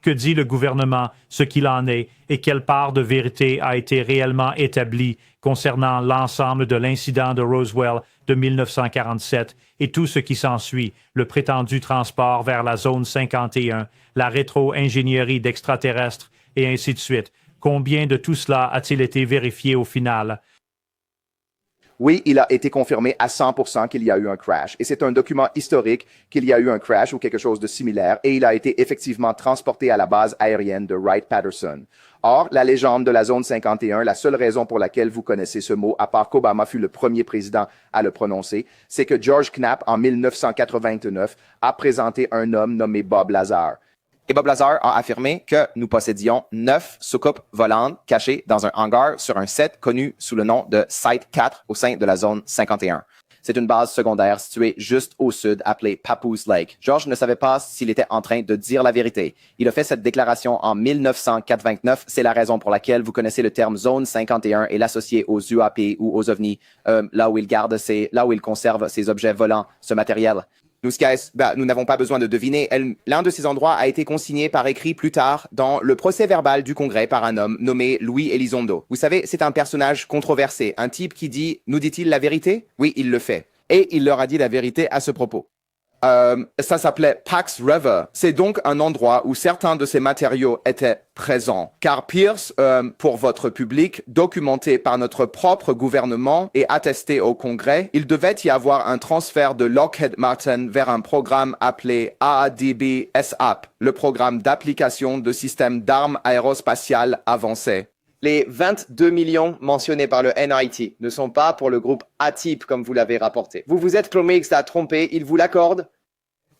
Que dit le gouvernement, ce qu'il en est, et quelle part de vérité a été réellement établie concernant l'ensemble de l'incident de Roswell de 1947 et tout ce qui s'ensuit, le prétendu transport vers la zone 51, la rétro-ingénierie d'extraterrestres, et ainsi de suite. Combien de tout cela a-t-il été vérifié au final? Oui, il a été confirmé à 100% qu'il y a eu un crash. Et c'est un document historique qu'il y a eu un crash ou quelque chose de similaire. Et il a été effectivement transporté à la base aérienne de Wright-Patterson. Or, la légende de la zone 51, la seule raison pour laquelle vous connaissez ce mot, à part qu'Obama fut le premier président à le prononcer, c'est que George Knapp, en 1989, a présenté un homme nommé Bob Lazar. Et Bob Lazar a affirmé que nous possédions 9 soucoupes volantes cachées dans un hangar sur un site connu sous le nom de Site 4 au sein de la zone 51. C'est une base secondaire située juste au sud appelée Papoose Lake. George ne savait pas s'il était en train de dire la vérité. Il a fait cette déclaration en 1989. C'est la raison pour laquelle vous connaissez le terme zone 51 et l'associer aux UAP ou aux ovnis, là où il conserve ses objets volants, ce matériel. Nous n'avons pas besoin de deviner. L'un de ces endroits a été consigné par écrit plus tard dans le procès-verbal du Congrès par un homme nommé Louis Elizondo. Vous savez, c'est un personnage controversé, un type qui dit « Nous dit-il la vérité ?» Oui, il le fait. Et il leur a dit la vérité à ce propos. Ça s'appelait Pax River. C'est donc un endroit où certains de ces matériaux étaient présents. Car Pierce, pour votre public, documenté par notre propre gouvernement et attesté au Congrès, il devait y avoir un transfert de Lockheed Martin vers un programme appelé ADB-SAP, le programme d'application de systèmes d'armes aérospatiales avancées. Les 22 millions mentionnés par le NIT ne sont pas pour le groupe A-Type comme vous l'avez rapporté. Vous vous êtes trompé que ça a trompé, il vous l'accorde.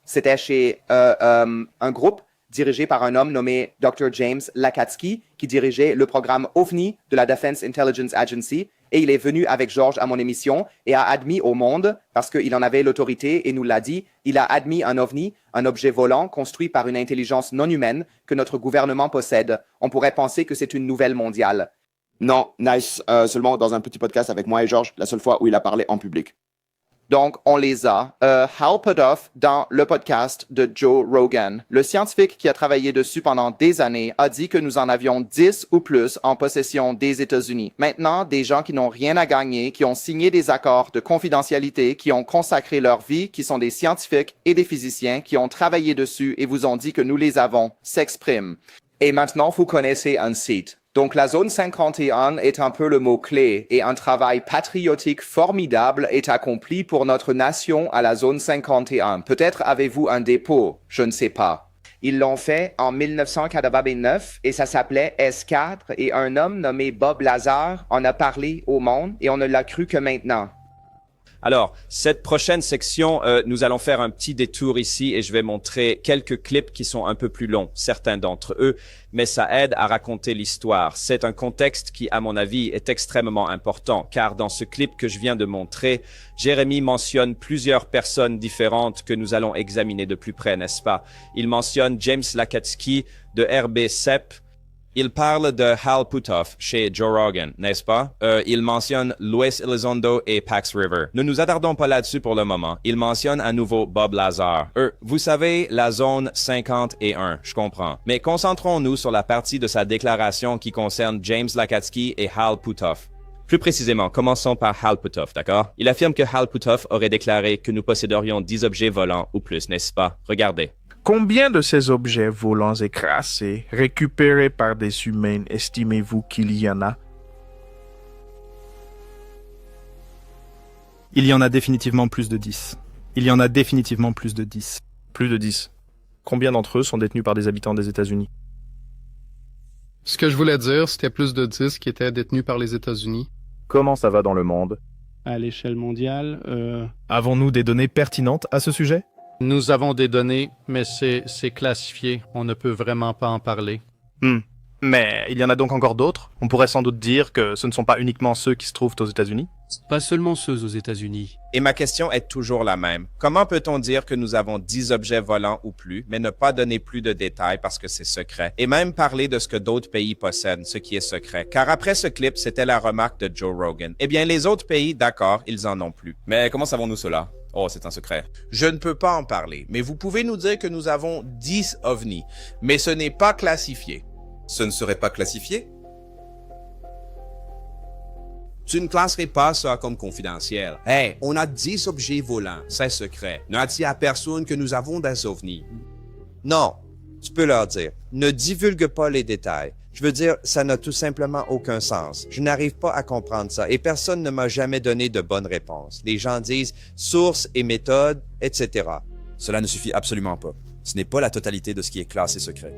C'était chez un groupe dirigé par un homme nommé Dr. James Lakatsky qui dirigeait le programme OVNI de la Defense Intelligence Agency. Et il est venu avec George à mon émission et a admis au monde, parce qu'il en avait l'autorité et nous l'a dit, il a admis un ovni, un objet volant construit par une intelligence non humaine que notre gouvernement possède. On pourrait penser que c'est une nouvelle mondiale. Non, nice, seulement dans un petit podcast avec moi et George, la seule fois où il a parlé en public. Donc, on les a. Hal Puthoff, dans le podcast de Joe Rogan, le scientifique qui a travaillé dessus pendant des années, a dit que nous en avions 10 ou plus en possession des États-Unis. Maintenant, des gens qui n'ont rien à gagner, qui ont signé des accords de confidentialité, qui ont consacré leur vie, qui sont des scientifiques et des physiciens, qui ont travaillé dessus et vous ont dit que nous les avons, s'expriment. Et maintenant, vous connaissez un site. Donc la zone 51 est un peu le mot-clé et un travail patriotique formidable est accompli pour notre nation à la zone 51. Peut-être avez-vous un dépôt, je ne sais pas. Ils l'ont fait en 1989 et ça s'appelait S4 et un homme nommé Bob Lazar en a parlé au monde et on ne l'a cru que maintenant. Alors, cette prochaine section, nous allons faire un petit détour ici et je vais montrer quelques clips qui sont un peu plus longs, certains d'entre eux, mais ça aide à raconter l'histoire. C'est un contexte qui, à mon avis, est extrêmement important, car dans ce clip que je viens de montrer, Jérémy mentionne plusieurs personnes différentes que nous allons examiner de plus près, n'est-ce pas? Il mentionne James Lakatsky de RB-CEP, Il parle de Hal Puthoff chez Joe Rogan, n'est-ce pas? Il mentionne Luis Elizondo et Pax River. Ne nous attardons pas là-dessus pour le moment. Il mentionne à nouveau Bob Lazar. Vous savez, la zone 51, je comprends. Mais concentrons-nous sur la partie de sa déclaration qui concerne James Lacatski et Hal Puthoff. Plus précisément, commençons par Hal Puthoff, d'accord? Il affirme que Hal Puthoff aurait déclaré que nous posséderions 10 objets volants ou plus, n'est-ce pas? Regardez. Combien de ces objets volants écrasés, récupérés par des humains, estimez-vous qu'il y en a? Il y en a définitivement plus de 10. Il y en a définitivement plus de 10. Plus de 10. Combien d'entre eux sont détenus par des habitants des États-Unis? Ce que je voulais dire, c'était plus de 10 qui étaient détenus par les États-Unis. Comment ça va dans le monde? À l'échelle mondiale, Avons-nous des données pertinentes à ce sujet? Nous avons des données, mais c'est classifié. On ne peut vraiment pas en parler. Mais il y en a donc encore d'autres? On pourrait sans doute dire que ce ne sont pas uniquement ceux qui se trouvent aux États-Unis? Pas seulement ceux aux États-Unis. Et ma question est toujours la même. Comment peut-on dire que nous avons 10 objets volants ou plus, mais ne pas donner plus de détails parce que c'est secret? Et même parler de ce que d'autres pays possèdent, ce qui est secret. Car après ce clip, c'était la remarque de Joe Rogan. Eh bien, les autres pays, d'accord, ils en ont plus. Mais comment savons-nous cela? Oh, c'est un secret. Je ne peux pas en parler, mais vous pouvez nous dire que nous avons 10 ovnis, mais ce n'est pas classifié. Ce ne serait pas classifié? Tu ne classerais pas ça comme confidentiel. Hey, on a 10 objets volants, c'est secret. Ne dis à personne que nous avons des ovnis. Non, tu peux leur dire, ne divulgue pas les détails. Je veux dire, ça n'a tout simplement aucun sens. Je n'arrive pas à comprendre ça et personne ne m'a jamais donné de bonnes réponses. Les gens disent source et méthode, etc. Cela ne suffit absolument pas. Ce n'est pas la totalité de ce qui est classé secret.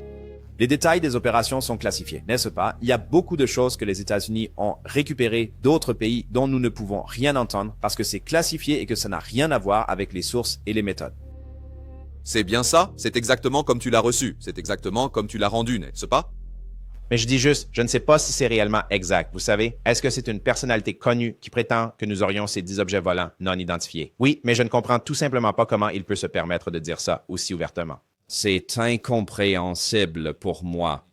Les détails des opérations sont classifiés, n'est-ce pas? Il y a beaucoup de choses que les États-Unis ont récupérées d'autres pays dont nous ne pouvons rien entendre parce que c'est classifié et que ça n'a rien à voir avec les sources et les méthodes. C'est bien ça, c'est exactement comme tu l'as reçu, c'est exactement comme tu l'as rendu, n'est-ce pas? Mais je dis juste, je ne sais pas si c'est réellement exact. Vous savez, est-ce que c'est une personnalité connue qui prétend que nous aurions ces 10 objets volants non identifiés? Oui, mais je ne comprends tout simplement pas comment il peut se permettre de dire ça aussi ouvertement. C'est incompréhensible pour moi.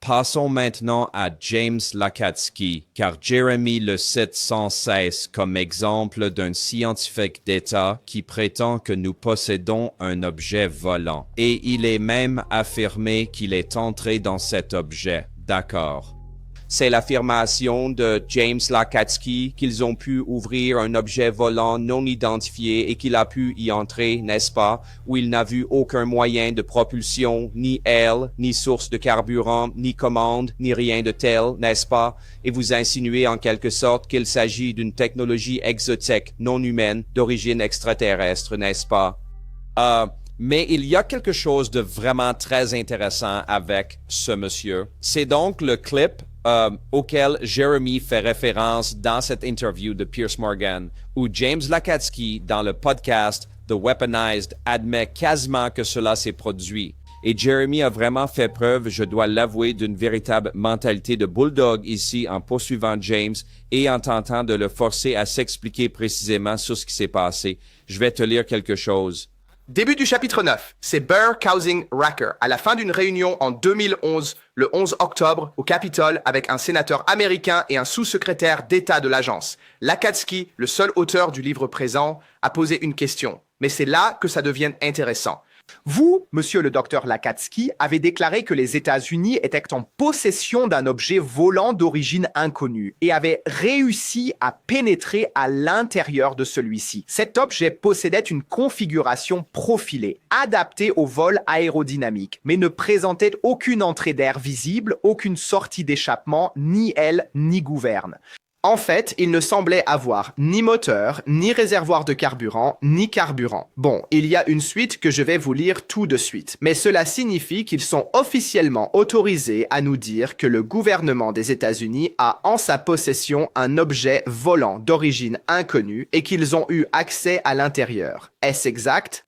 Passons maintenant à James Lacatski, car Jeremy le cite sans cesse comme exemple d'un scientifique d'État qui prétend que nous possédons un objet volant. Et il est même affirmé qu'il est entré dans cet objet. D'accord. C'est l'affirmation de James Lacatski qu'ils ont pu ouvrir un objet volant non identifié et qu'il a pu y entrer, n'est-ce pas, où il n'a vu aucun moyen de propulsion, ni aile, ni source de carburant, ni commande, ni rien de tel, n'est-ce pas? Et vous insinuez en quelque sorte qu'il s'agit d'une technologie exotique, non humaine, d'origine extraterrestre, n'est-ce pas? Mais il y a quelque chose de vraiment très intéressant avec ce monsieur. C'est donc le clip auquel Jeremy fait référence dans cette interview de Piers Morgan, où James Lacatski, dans le podcast The Weaponized, admet quasiment que cela s'est produit. Et Jeremy a vraiment fait preuve, je dois l'avouer, d'une véritable mentalité de bulldog ici en poursuivant James et en tentant de le forcer à s'expliquer précisément sur ce qui s'est passé. Je vais te lire quelque chose. Début du chapitre 9, c'est Burr Causing Racker, à la fin d'une réunion en 2011, le 11 octobre, au Capitole, avec un sénateur américain et un sous-secrétaire d'État de l'agence. Lacatski, le seul auteur du livre présent, a posé une question. Mais c'est là que ça devient intéressant. Vous, monsieur le docteur Lacatski, avez déclaré que les États-Unis étaient en possession d'un objet volant d'origine inconnue et avaient réussi à pénétrer à l'intérieur de celui-ci. Cet objet possédait une configuration profilée, adaptée au vol aérodynamique, mais ne présentait aucune entrée d'air visible, aucune sortie d'échappement, ni aile, ni gouverne. En fait, il ne semblait avoir ni moteur, ni réservoir de carburant, ni carburant. Bon, il y a une suite que je vais vous lire tout de suite, mais cela signifie qu'ils sont officiellement autorisés à nous dire que le gouvernement des États-Unis a en sa possession un objet volant d'origine inconnue et qu'ils ont eu accès à l'intérieur. Est-ce exact?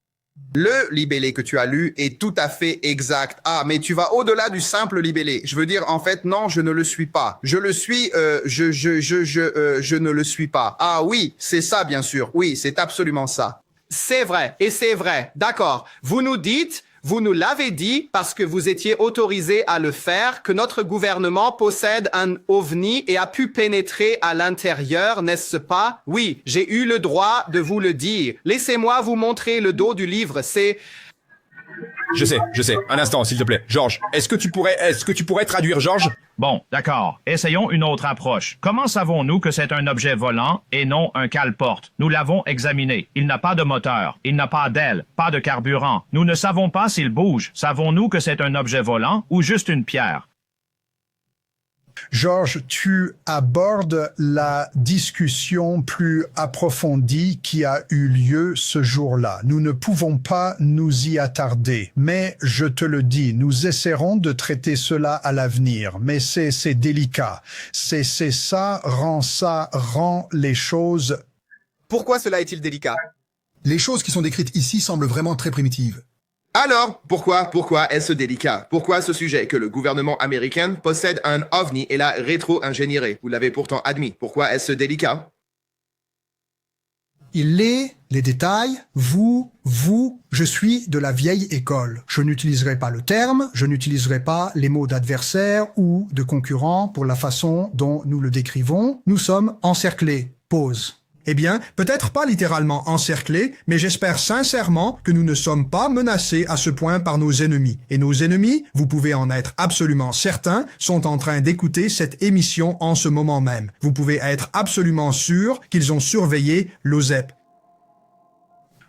Le libellé que tu as lu est tout à fait exact. Ah, mais tu vas au-delà du simple libellé. Je veux dire, en fait, non, je ne le suis pas. Je le suis, je ne le suis pas. Ah oui, c'est ça, bien sûr. Oui, c'est absolument ça. C'est vrai, et c'est vrai. D'accord. Vous nous dites, Vous nous l'avez dit parce que vous étiez autorisé à le faire, que notre gouvernement possède un OVNI et a pu pénétrer à l'intérieur, n'est-ce pas? Oui, j'ai eu le droit de vous le dire. Laissez-moi vous montrer le dos du livre, c'est... Je sais. Un instant, s'il te plaît. Georges, est-ce que tu pourrais traduire, Georges? Bon, d'accord. Essayons une autre approche. Comment savons-nous que c'est un objet volant et non un cale-porte? Nous l'avons examiné. Il n'a pas de moteur. Il n'a pas d'aile. Pas de carburant. Nous ne savons pas s'il bouge. Savons-nous que c'est un objet volant ou juste une pierre? Georges, tu abordes la discussion plus approfondie qui a eu lieu ce jour-là. Nous ne pouvons pas nous y attarder, mais je te le dis, nous essaierons de traiter cela à l'avenir, mais c'est délicat. C'est ça rend les choses... Pourquoi cela est-il délicat? Les choses qui sont décrites ici semblent vraiment très primitives. Alors, pourquoi est-ce délicat? Pourquoi ce sujet que le gouvernement américain possède un OVNI et l'a rétro-ingénieré? Vous l'avez pourtant admis. Pourquoi est-ce délicat? Les détails, je suis de la vieille école. Je n'utiliserai pas le terme, je n'utiliserai pas les mots d'adversaire ou de concurrent pour la façon dont nous le décrivons. Nous sommes encerclés. Pause. Eh bien, peut-être pas littéralement encerclés, mais j'espère sincèrement que nous ne sommes pas menacés à ce point par nos ennemis. Et nos ennemis, vous pouvez en être absolument certains, sont en train d'écouter cette émission en ce moment même. Vous pouvez être absolument sûr qu'ils ont surveillé l'OZEP.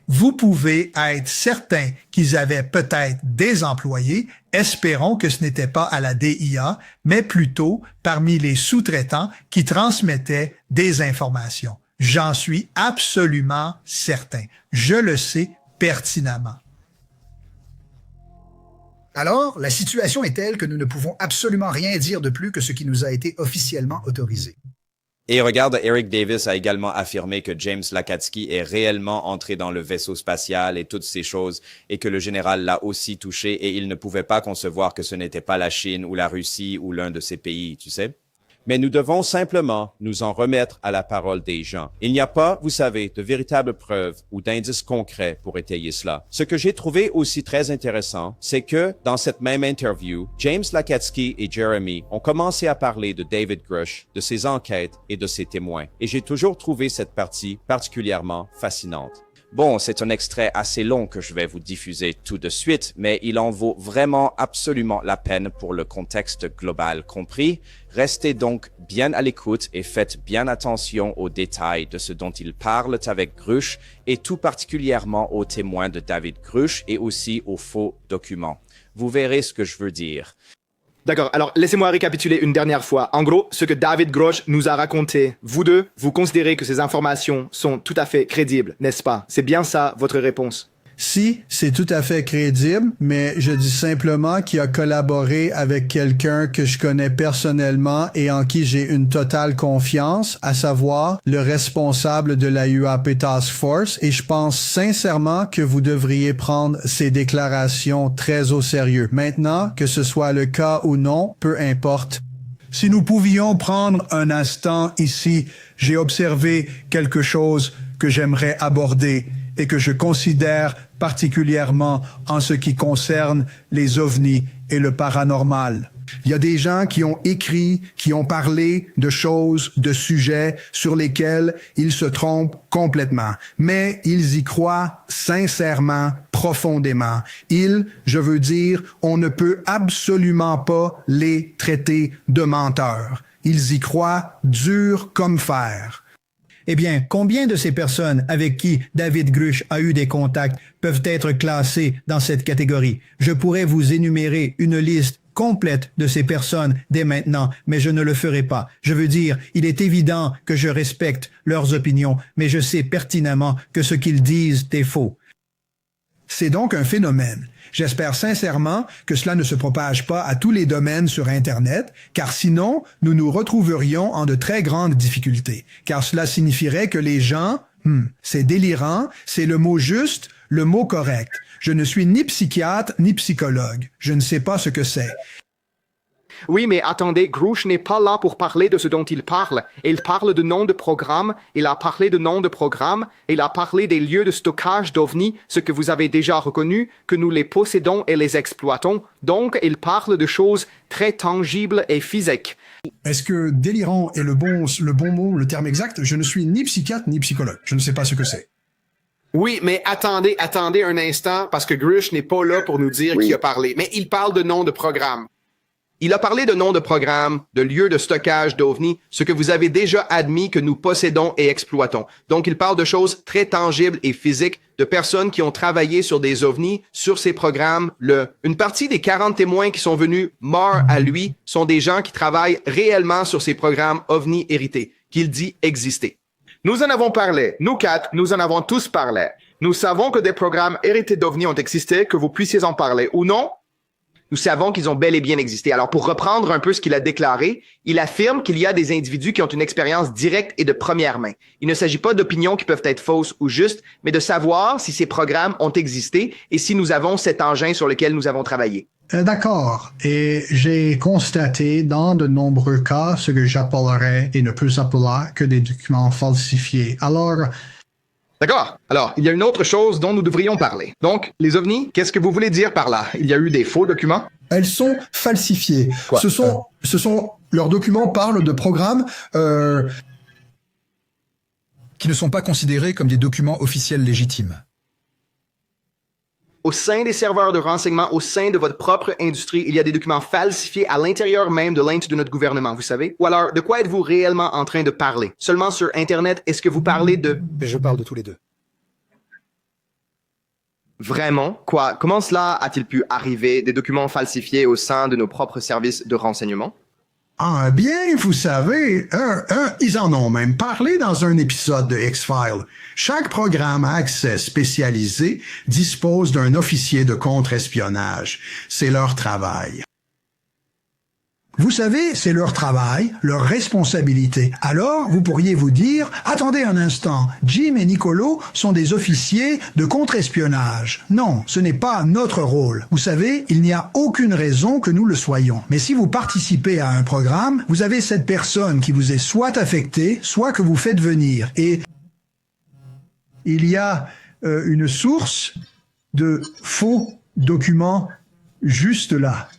Vous pouvez être certain qu'ils avaient peut-être des employés, espérons que ce n'était pas à la DIA, mais plutôt parmi les sous-traitants qui transmettaient des informations. J'en suis absolument certain. Je le sais pertinemment. Alors, la situation est telle que nous ne pouvons absolument rien dire de plus que ce qui nous a été officiellement autorisé. Et regarde, Eric Davis a également affirmé que James Lacatski est réellement entré dans le vaisseau spatial et toutes ces choses, et que le général l'a aussi touché, et il ne pouvait pas concevoir que ce n'était pas la Chine ou la Russie ou l'un de ces pays, tu sais. Mais nous devons simplement nous en remettre à la parole des gens. Il n'y a pas, vous savez, de véritables preuves ou d'indices concrets pour étayer cela. Ce que j'ai trouvé aussi très intéressant, c'est que, dans cette même interview, James Lacatski et Jeremy ont commencé à parler de David Grush, de ses enquêtes et de ses témoins. Et j'ai toujours trouvé cette partie particulièrement fascinante. Bon, c'est un extrait assez long que je vais vous diffuser tout de suite, mais il en vaut vraiment absolument la peine pour le contexte global compris. Restez donc bien à l'écoute et faites bien attention aux détails de ce dont ils parlent avec Grush et tout particulièrement aux témoins de David Grush et aussi aux faux documents. Vous verrez ce que je veux dire. D'accord, alors laissez-moi récapituler une dernière fois. En gros, ce que David Grush nous a raconté, vous deux, vous considérez que ces informations sont tout à fait crédibles, n'est-ce pas? C'est bien ça, votre réponse? Si, c'est tout à fait crédible, mais je dis simplement qu'il a collaboré avec quelqu'un que je connais personnellement et en qui j'ai une totale confiance, à savoir le responsable de la UAP Task Force, et je pense sincèrement que vous devriez prendre ces déclarations très au sérieux. Maintenant, que ce soit le cas ou non, peu importe. Si nous pouvions prendre un instant ici, j'ai observé quelque chose que j'aimerais aborder et que je considère particulièrement en ce qui concerne les ovnis et le paranormal. Il y a des gens qui ont écrit, qui ont parlé de choses, de sujets sur lesquels ils se trompent complètement. Mais ils y croient sincèrement, profondément. On ne peut absolument pas les traiter de menteurs. Ils y croient dur comme fer. Eh bien, combien de ces personnes avec qui David Grush a eu des contacts peuvent être classées dans cette catégorie? Je pourrais vous énumérer une liste complète de ces personnes dès maintenant, mais je ne le ferai pas. Je veux dire, il est évident que je respecte leurs opinions, mais je sais pertinemment que ce qu'ils disent est faux. C'est donc un phénomène. J'espère sincèrement que cela ne se propage pas à tous les domaines sur Internet, car sinon, nous nous retrouverions en de très grandes difficultés. Car cela signifierait que les gens, c'est délirant, c'est le mot juste, le mot correct. Je ne suis ni psychiatre ni psychologue. Je ne sais pas ce que c'est. Oui, mais attendez, Grush n'est pas là pour parler de ce dont il parle. Il parle de nom de programme, il a parlé de nom de programme, il a parlé des lieux de stockage d'OVNI, ce que vous avez déjà reconnu, que nous les possédons et les exploitons. Donc, il parle de choses très tangibles et physiques. Est-ce que délirant est le bon mot, le terme exact? Je ne suis ni psychiatre ni psychologue. Je ne sais pas ce que c'est. Oui, mais attendez un instant, parce que Grush n'est pas là pour nous dire qui a parlé. Mais il parle de nom de programme. Il a parlé de noms de programmes, de lieux de stockage d'OVNI, ce que vous avez déjà admis que nous possédons et exploitons. Donc, il parle de choses très tangibles et physiques, de personnes qui ont travaillé sur des OVNI, sur ces programmes. Une partie des 40 témoins qui sont venus morts à lui sont des gens qui travaillent réellement sur ces programmes OVNI hérités, qu'il dit exister. Nous en avons parlé. Nous quatre, nous en avons tous parlé. Nous savons que des programmes hérités d'OVNI ont existé, que vous puissiez en parler ou non. Nous savons qu'ils ont bel et bien existé. Alors, pour reprendre un peu ce qu'il a déclaré, il affirme qu'il y a des individus qui ont une expérience directe et de première main. Il ne s'agit pas d'opinions qui peuvent être fausses ou justes, mais de savoir si ces programmes ont existé et si nous avons cet engin sur lequel nous avons travaillé. D'accord. Et j'ai constaté dans de nombreux cas ce que j'appellerais et ne peut s'appeler que des documents falsifiés. Alors... D'accord. Alors, il y a une autre chose dont nous devrions parler. Donc, les OVNI, qu'est-ce que vous voulez dire par là? Il y a eu des faux documents? Elles sont falsifiées. Quoi? Leurs documents parlent de programmes qui ne sont pas considérés comme des documents officiels légitimes. Au sein des serveurs de renseignement, au sein de votre propre industrie, il y a des documents falsifiés à l'intérieur même de l'int de notre gouvernement, vous savez? Ou alors, de quoi êtes-vous réellement en train de parler? Seulement sur Internet, est-ce que vous parlez de... Je parle de tous les deux. Vraiment? Quoi? Comment cela a-t-il pu arriver, des documents falsifiés au sein de nos propres services de renseignement? Ah bien, vous savez, ils en ont même parlé dans un épisode de X-Files. Chaque programme à accès spécialisé dispose d'un officier de contre-espionnage. C'est leur travail. Vous savez, c'est leur travail, leur responsabilité. Alors, vous pourriez vous dire, attendez un instant, Jim et Nicolo sont des officiers de contre-espionnage. Non, ce n'est pas notre rôle. Vous savez, il n'y a aucune raison que nous le soyons. Mais si vous participez à un programme, vous avez cette personne qui vous est soit affectée, soit que vous faites venir. Et il y a une source de faux documents juste là,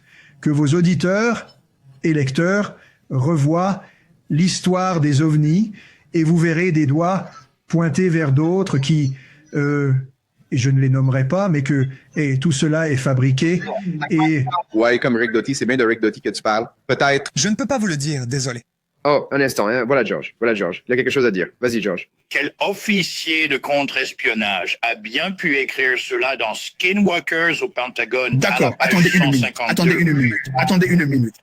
que vos auditeurs et lecteurs revoient l'histoire des ovnis et vous verrez des doigts pointés vers d'autres qui, et je ne les nommerai pas, mais que tout cela est fabriqué et... Ouais, comme Rick Doty, c'est bien de Rick Doty que tu parles. Peut-être. Je ne peux pas vous le dire, désolé. Oh, un instant, hein. Voilà George. Il y a quelque chose à dire. Vas-y, George. Quel officier de contre-espionnage a bien pu écrire cela dans Skinwalkers au Pentagone? D'accord, attendez une minute.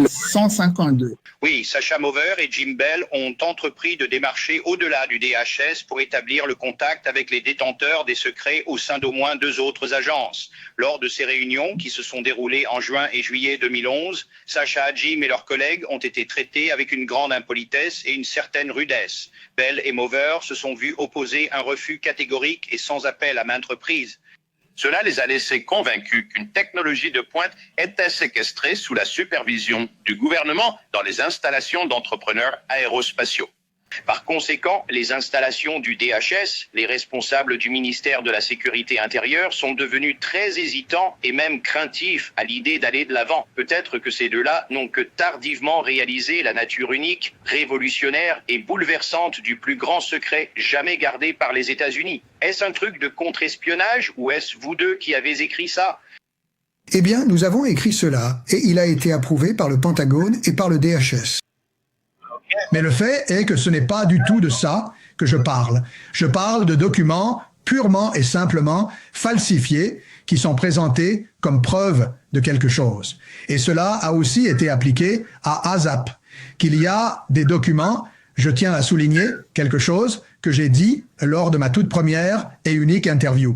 152. Oui, Sacha Mover et Jim Bell ont entrepris de démarcher au-delà du DHS pour établir le contact avec les détenteurs des secrets au sein d'au moins 2 autres agences. Lors de ces réunions, qui se sont déroulées en juin et juillet 2011, Sacha, Jim et leurs collègues ont été traités avec une grande impolitesse et une certaine rudesse. Bell et Mover se sont vus opposer un refus catégorique et sans appel à maintes reprises. Cela les a laissés convaincus qu'une technologie de pointe était séquestrée sous la supervision du gouvernement dans les installations d'entrepreneurs aérospatiaux. Par conséquent, les installations du DHS, les responsables du ministère de la Sécurité intérieure, sont devenus très hésitants et même craintifs à l'idée d'aller de l'avant. Peut-être que ces deux-là n'ont que tardivement réalisé la nature unique, révolutionnaire et bouleversante du plus grand secret jamais gardé par les États-Unis. Est-ce un truc de contre-espionnage ou est-ce vous deux qui avez écrit ça? Eh bien, nous avons écrit cela et il a été approuvé par le Pentagone et par le DHS. Mais le fait est que ce n'est pas du tout de ça que je parle. Je parle de documents purement et simplement falsifiés qui sont présentés comme preuve de quelque chose. Et cela a aussi été appliqué à ASAP, qu'il y a des documents, je tiens à souligner quelque chose que j'ai dit lors de ma toute première et unique interview.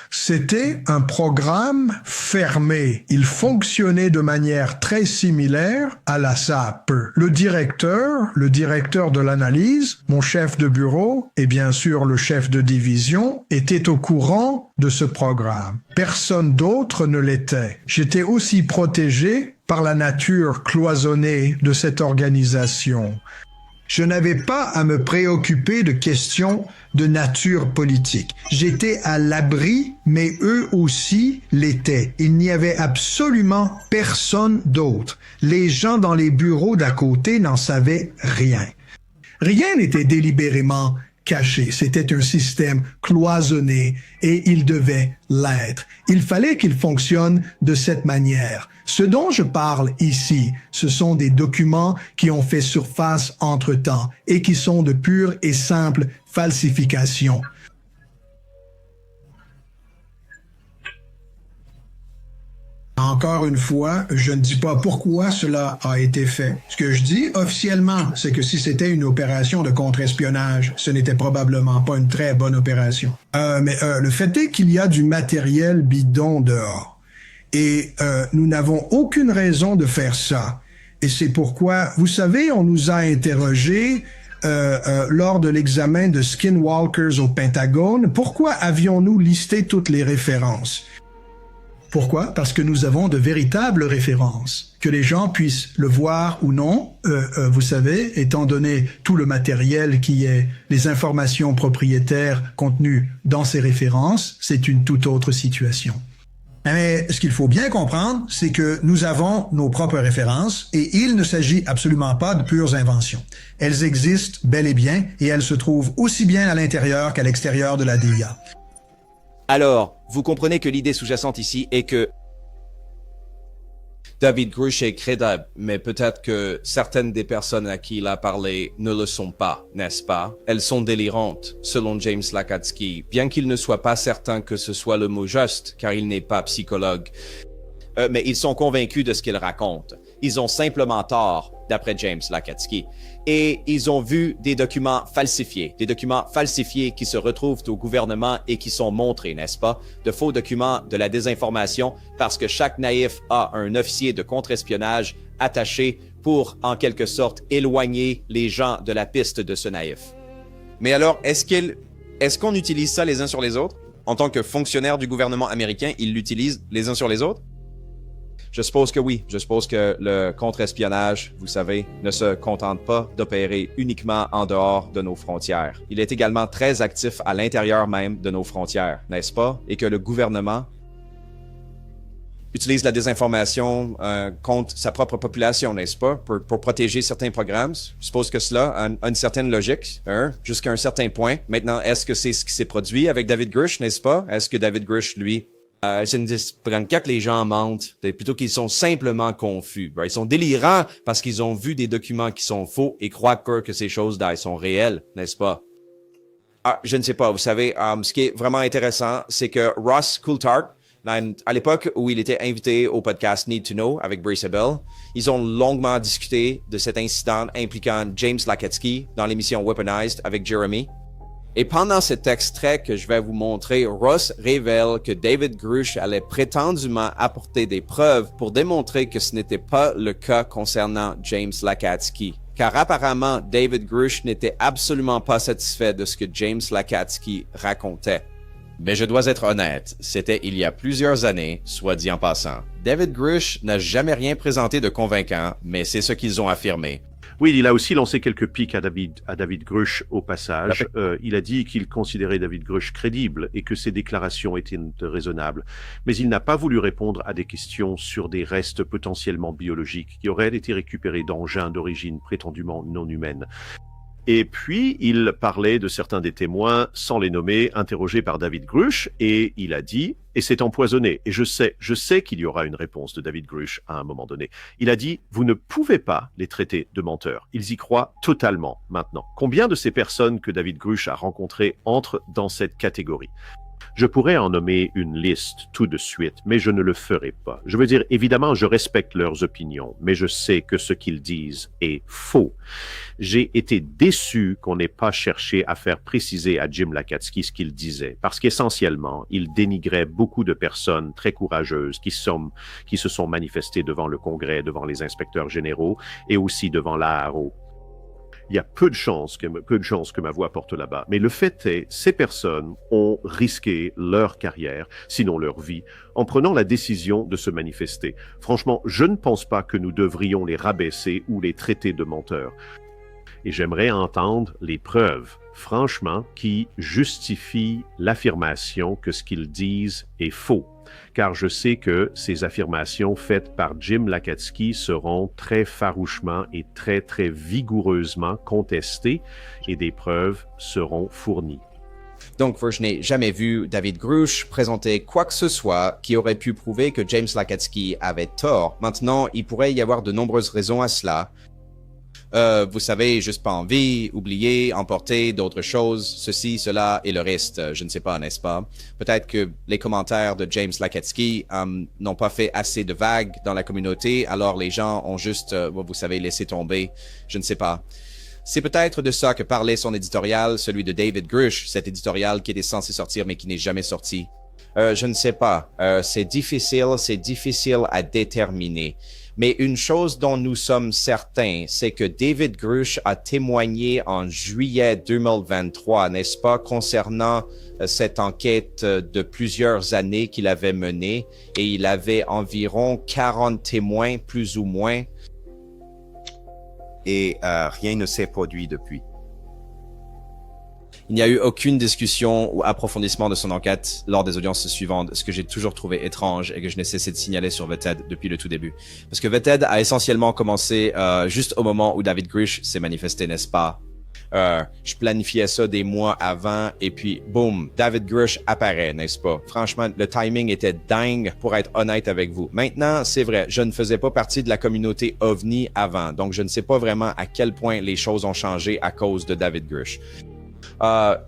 C'était un programme fermé. Il fonctionnait de manière très similaire à la SAP. Le directeur de l'analyse, mon chef de bureau et bien sûr le chef de division étaient au courant de ce programme. Personne d'autre ne l'était. J'étais aussi protégé par la nature cloisonnée de cette organisation. Je n'avais pas à me préoccuper de questions de nature politique. J'étais à l'abri, mais eux aussi l'étaient. Il n'y avait absolument personne d'autre. Les gens dans les bureaux d'à côté n'en savaient rien. Rien n'était délibérément caché. C'était un système cloisonné et il devait l'être. Il fallait qu'il fonctionne de cette manière. Ce dont je parle ici, ce sont des documents qui ont fait surface entre-temps et qui sont de pure et simple falsification. Encore une fois, je ne dis pas pourquoi cela a été fait. Ce que je dis officiellement, c'est que si c'était une opération de contre-espionnage, ce n'était probablement pas une très bonne opération. Mais le fait est qu'il y a du matériel bidon dehors. Et nous n'avons aucune raison de faire ça. Et c'est pourquoi, vous savez, on nous a interrogés lors de l'examen de Skinwalkers au Pentagone. Pourquoi avions-nous listé toutes les références? Pourquoi? Parce que nous avons de véritables références. Que les gens puissent le voir ou non, vous savez, étant donné tout le matériel qui est les informations propriétaires contenues dans ces références, c'est une toute autre situation. Mais ce qu'il faut bien comprendre, c'est que nous avons nos propres références et il ne s'agit absolument pas de pures inventions. Elles existent bel et bien et elles se trouvent aussi bien à l'intérieur qu'à l'extérieur de la DIA. Alors, vous comprenez que l'idée sous-jacente ici est que David Grusch est crédible, mais peut-être que certaines des personnes à qui il a parlé ne le sont pas, n'est-ce pas? Elles sont délirantes, selon James Lacatski, bien qu'il ne soit pas certain que ce soit le mot juste, car il n'est pas psychologue. Mais ils sont convaincus de ce qu'ils racontent. Ils ont simplement tort, d'après James Lacatski. Et ils ont vu des documents falsifiés qui se retrouvent au gouvernement et qui sont montrés, n'est-ce pas? De faux documents, de la désinformation, parce que chaque naïf a un officier de contre-espionnage attaché pour, en quelque sorte, éloigner les gens de la piste de ce naïf. Mais alors, est-ce qu'on utilise ça les uns sur les autres? En tant que fonctionnaire du gouvernement américain, ils l'utilisent les uns sur les autres? Je suppose que oui. Je suppose que le contre-espionnage, vous savez, ne se contente pas d'opérer uniquement en dehors de nos frontières. Il est également très actif à l'intérieur même de nos frontières, n'est-ce pas? Et que le gouvernement utilise la désinformation contre sa propre population, n'est-ce pas? Pour protéger certains programmes. Je suppose que cela a une certaine logique, jusqu'à un certain point. Maintenant, est-ce que c'est ce qui s'est produit avec David Grusch, n'est-ce pas? Est-ce que David Grusch, lui, c'est une quand les gens mentent, c'est plutôt qu'ils sont simplement confus. Ils sont délirants parce qu'ils ont vu des documents qui sont faux et croient que ces choses-là sont réelles, n'est-ce pas? Je ne sais pas. Vous savez, ce qui est vraiment intéressant, c'est que Ross Coulthard, à l'époque où il était invité au podcast Need to Know avec Brace Bell, ils ont longuement discuté de cet incident impliquant James Lacatski dans l'émission Weaponized avec Jeremy. Et pendant cet extrait que je vais vous montrer, Ross révèle que David Grusch allait prétendument apporter des preuves pour démontrer que ce n'était pas le cas concernant James Lacatski. Car apparemment, David Grusch n'était absolument pas satisfait de ce que James Lacatski racontait. Mais je dois être honnête, c'était il y a plusieurs années, soit dit en passant. David Grusch n'a jamais rien présenté de convaincant, mais c'est ce qu'ils ont affirmé. Oui, il a aussi lancé quelques piques à David Grusch au passage. Il a dit qu'il considérait David Grusch crédible et que ses déclarations étaient raisonnables. Mais il n'a pas voulu répondre à des questions sur des restes potentiellement biologiques qui auraient été récupérés d'engins d'origine prétendument non humaine. Et puis, il parlait de certains des témoins, sans les nommer, interrogés par David Grusch, et il a dit, et c'est empoisonné, et je sais qu'il y aura une réponse de David Grusch à un moment donné. Il a dit, vous ne pouvez pas les traiter de menteurs. Ils y croient totalement maintenant. Combien de ces personnes que David Grusch a rencontrées entrent dans cette catégorie? Je pourrais en nommer une liste tout de suite, mais je ne le ferai pas. Je veux dire, évidemment, je respecte leurs opinions, mais je sais que ce qu'ils disent est faux. J'ai été déçu qu'on n'ait pas cherché à faire préciser à Jim Lakatsky ce qu'il disait, parce qu'essentiellement, il dénigrait beaucoup de personnes très courageuses qui se sont manifestées devant le Congrès, devant les inspecteurs généraux et aussi devant l'ARO. Il y a peu de chances que ma voix porte là-bas. Mais le fait est, ces personnes ont risqué leur carrière, sinon leur vie, en prenant la décision de se manifester. Franchement, je ne pense pas que nous devrions les rabaisser ou les traiter de menteurs. Et j'aimerais entendre les preuves, franchement, qui justifient l'affirmation que ce qu'ils disent est faux. Car je sais que ces affirmations faites par Jim Lakatsky seront très farouchement et très, très vigoureusement contestées et des preuves seront fournies. Donc, je n'ai jamais vu David Grush présenter quoi que ce soit qui aurait pu prouver que James Lakatsky avait tort. Maintenant, il pourrait y avoir de nombreuses raisons à cela. Vous savez, juste pas envie, oublier, emporter d'autres choses, ceci, cela et le reste, je ne sais pas, n'est-ce pas? Peut-être que les commentaires de James Lakatsky n'ont pas fait assez de vagues dans la communauté, alors les gens ont juste, vous savez, laissé tomber, je ne sais pas. C'est peut-être de ça que parlait son éditorial, celui de David Grush, cet éditorial qui était censé sortir mais qui n'est jamais sorti. Je ne sais pas, c'est difficile à déterminer. Mais une chose dont nous sommes certains, c'est que David Grush a témoigné en juillet 2023, n'est-ce pas, concernant cette enquête de plusieurs années qu'il avait menée, et il avait environ 40 témoins, plus ou moins. Et rien ne s'est produit depuis. Il n'y a eu aucune discussion ou approfondissement de son enquête lors des audiences suivantes, ce que j'ai toujours trouvé étrange et que je n'ai cessé de signaler sur VETED depuis le tout début. Parce que VETED a essentiellement commencé juste au moment où David Grush s'est manifesté, n'est-ce pas? Je planifiais ça des mois avant et puis boum, David Grush apparaît, n'est-ce pas? Franchement, le timing était dingue pour être honnête avec vous. Maintenant, c'est vrai, je ne faisais pas partie de la communauté OVNI avant, donc je ne sais pas vraiment à quel point les choses ont changé à cause de David Grush.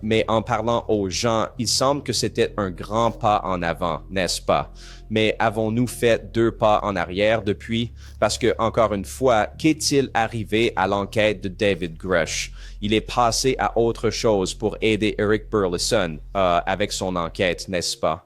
Mais en parlant aux gens, il semble que c'était un grand pas en avant, n'est-ce pas? Mais avons-nous fait 2 pas en arrière depuis? Parce que, encore une fois, qu'est-il arrivé à l'enquête de David Grush? Il est passé à autre chose pour aider Eric Burleson avec son enquête, n'est-ce pas?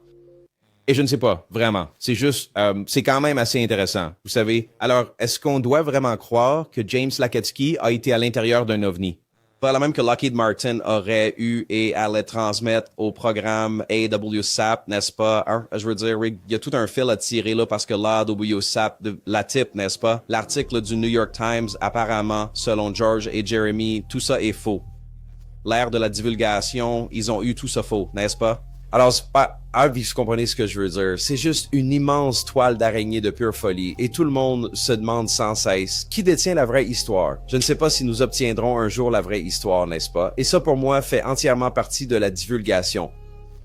Et je ne sais pas, vraiment. C'est juste, c'est quand même assez intéressant, vous savez. Alors, est-ce qu'on doit vraiment croire que James Lakatsky a été à l'intérieur d'un OVNI? Pas même que Lockheed Martin aurait eu et allait transmettre au programme AWSAP, n'est-ce pas? Je veux dire, il y a tout un fil à tirer là parce que l'AWSAP, la type, n'est-ce pas? L'article du New York Times, apparemment, selon George et Jeremy, tout ça est faux. L'ère de la divulgation, ils ont eu tout ça faux, n'est-ce pas? Alors, c'est pas... vous comprenez ce que je veux dire. C'est juste une immense toile d'araignée de pure folie et tout le monde se demande sans cesse qui détient la vraie histoire. Je ne sais pas si nous obtiendrons un jour la vraie histoire, n'est-ce pas? Et ça, pour moi, fait entièrement partie de la divulgation.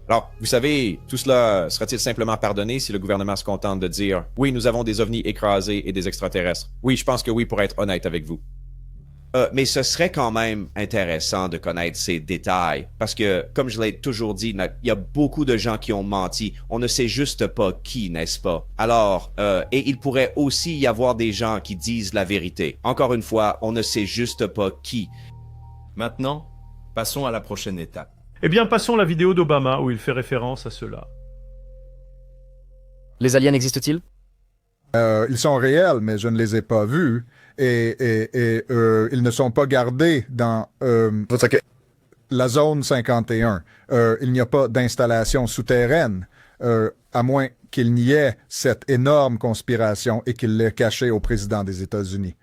Alors, vous savez, tout cela sera-t-il simplement pardonné si le gouvernement se contente de dire « Oui, nous avons des ovnis écrasés et des extraterrestres. » Oui, je pense que oui, pour être honnête avec vous. Mais ce serait quand même intéressant de connaître ces détails, parce que, comme je l'ai toujours dit, il y a beaucoup de gens qui ont menti. On ne sait juste pas qui, n'est-ce pas? Alors, et il pourrait aussi y avoir des gens qui disent la vérité. Encore une fois, on ne sait juste pas qui. Maintenant, passons à la prochaine étape. Eh bien, passons à la vidéo d'Obama où il fait référence à cela. Les aliens existent-ils? Ils sont réels, mais je ne les ai pas vus. Et ils ne sont pas gardés dans la zone 51. Il n'y a pas d'installation souterraine, à moins qu'il n'y ait cette énorme conspiration et qu'il l'ait cachée au président des États-Unis.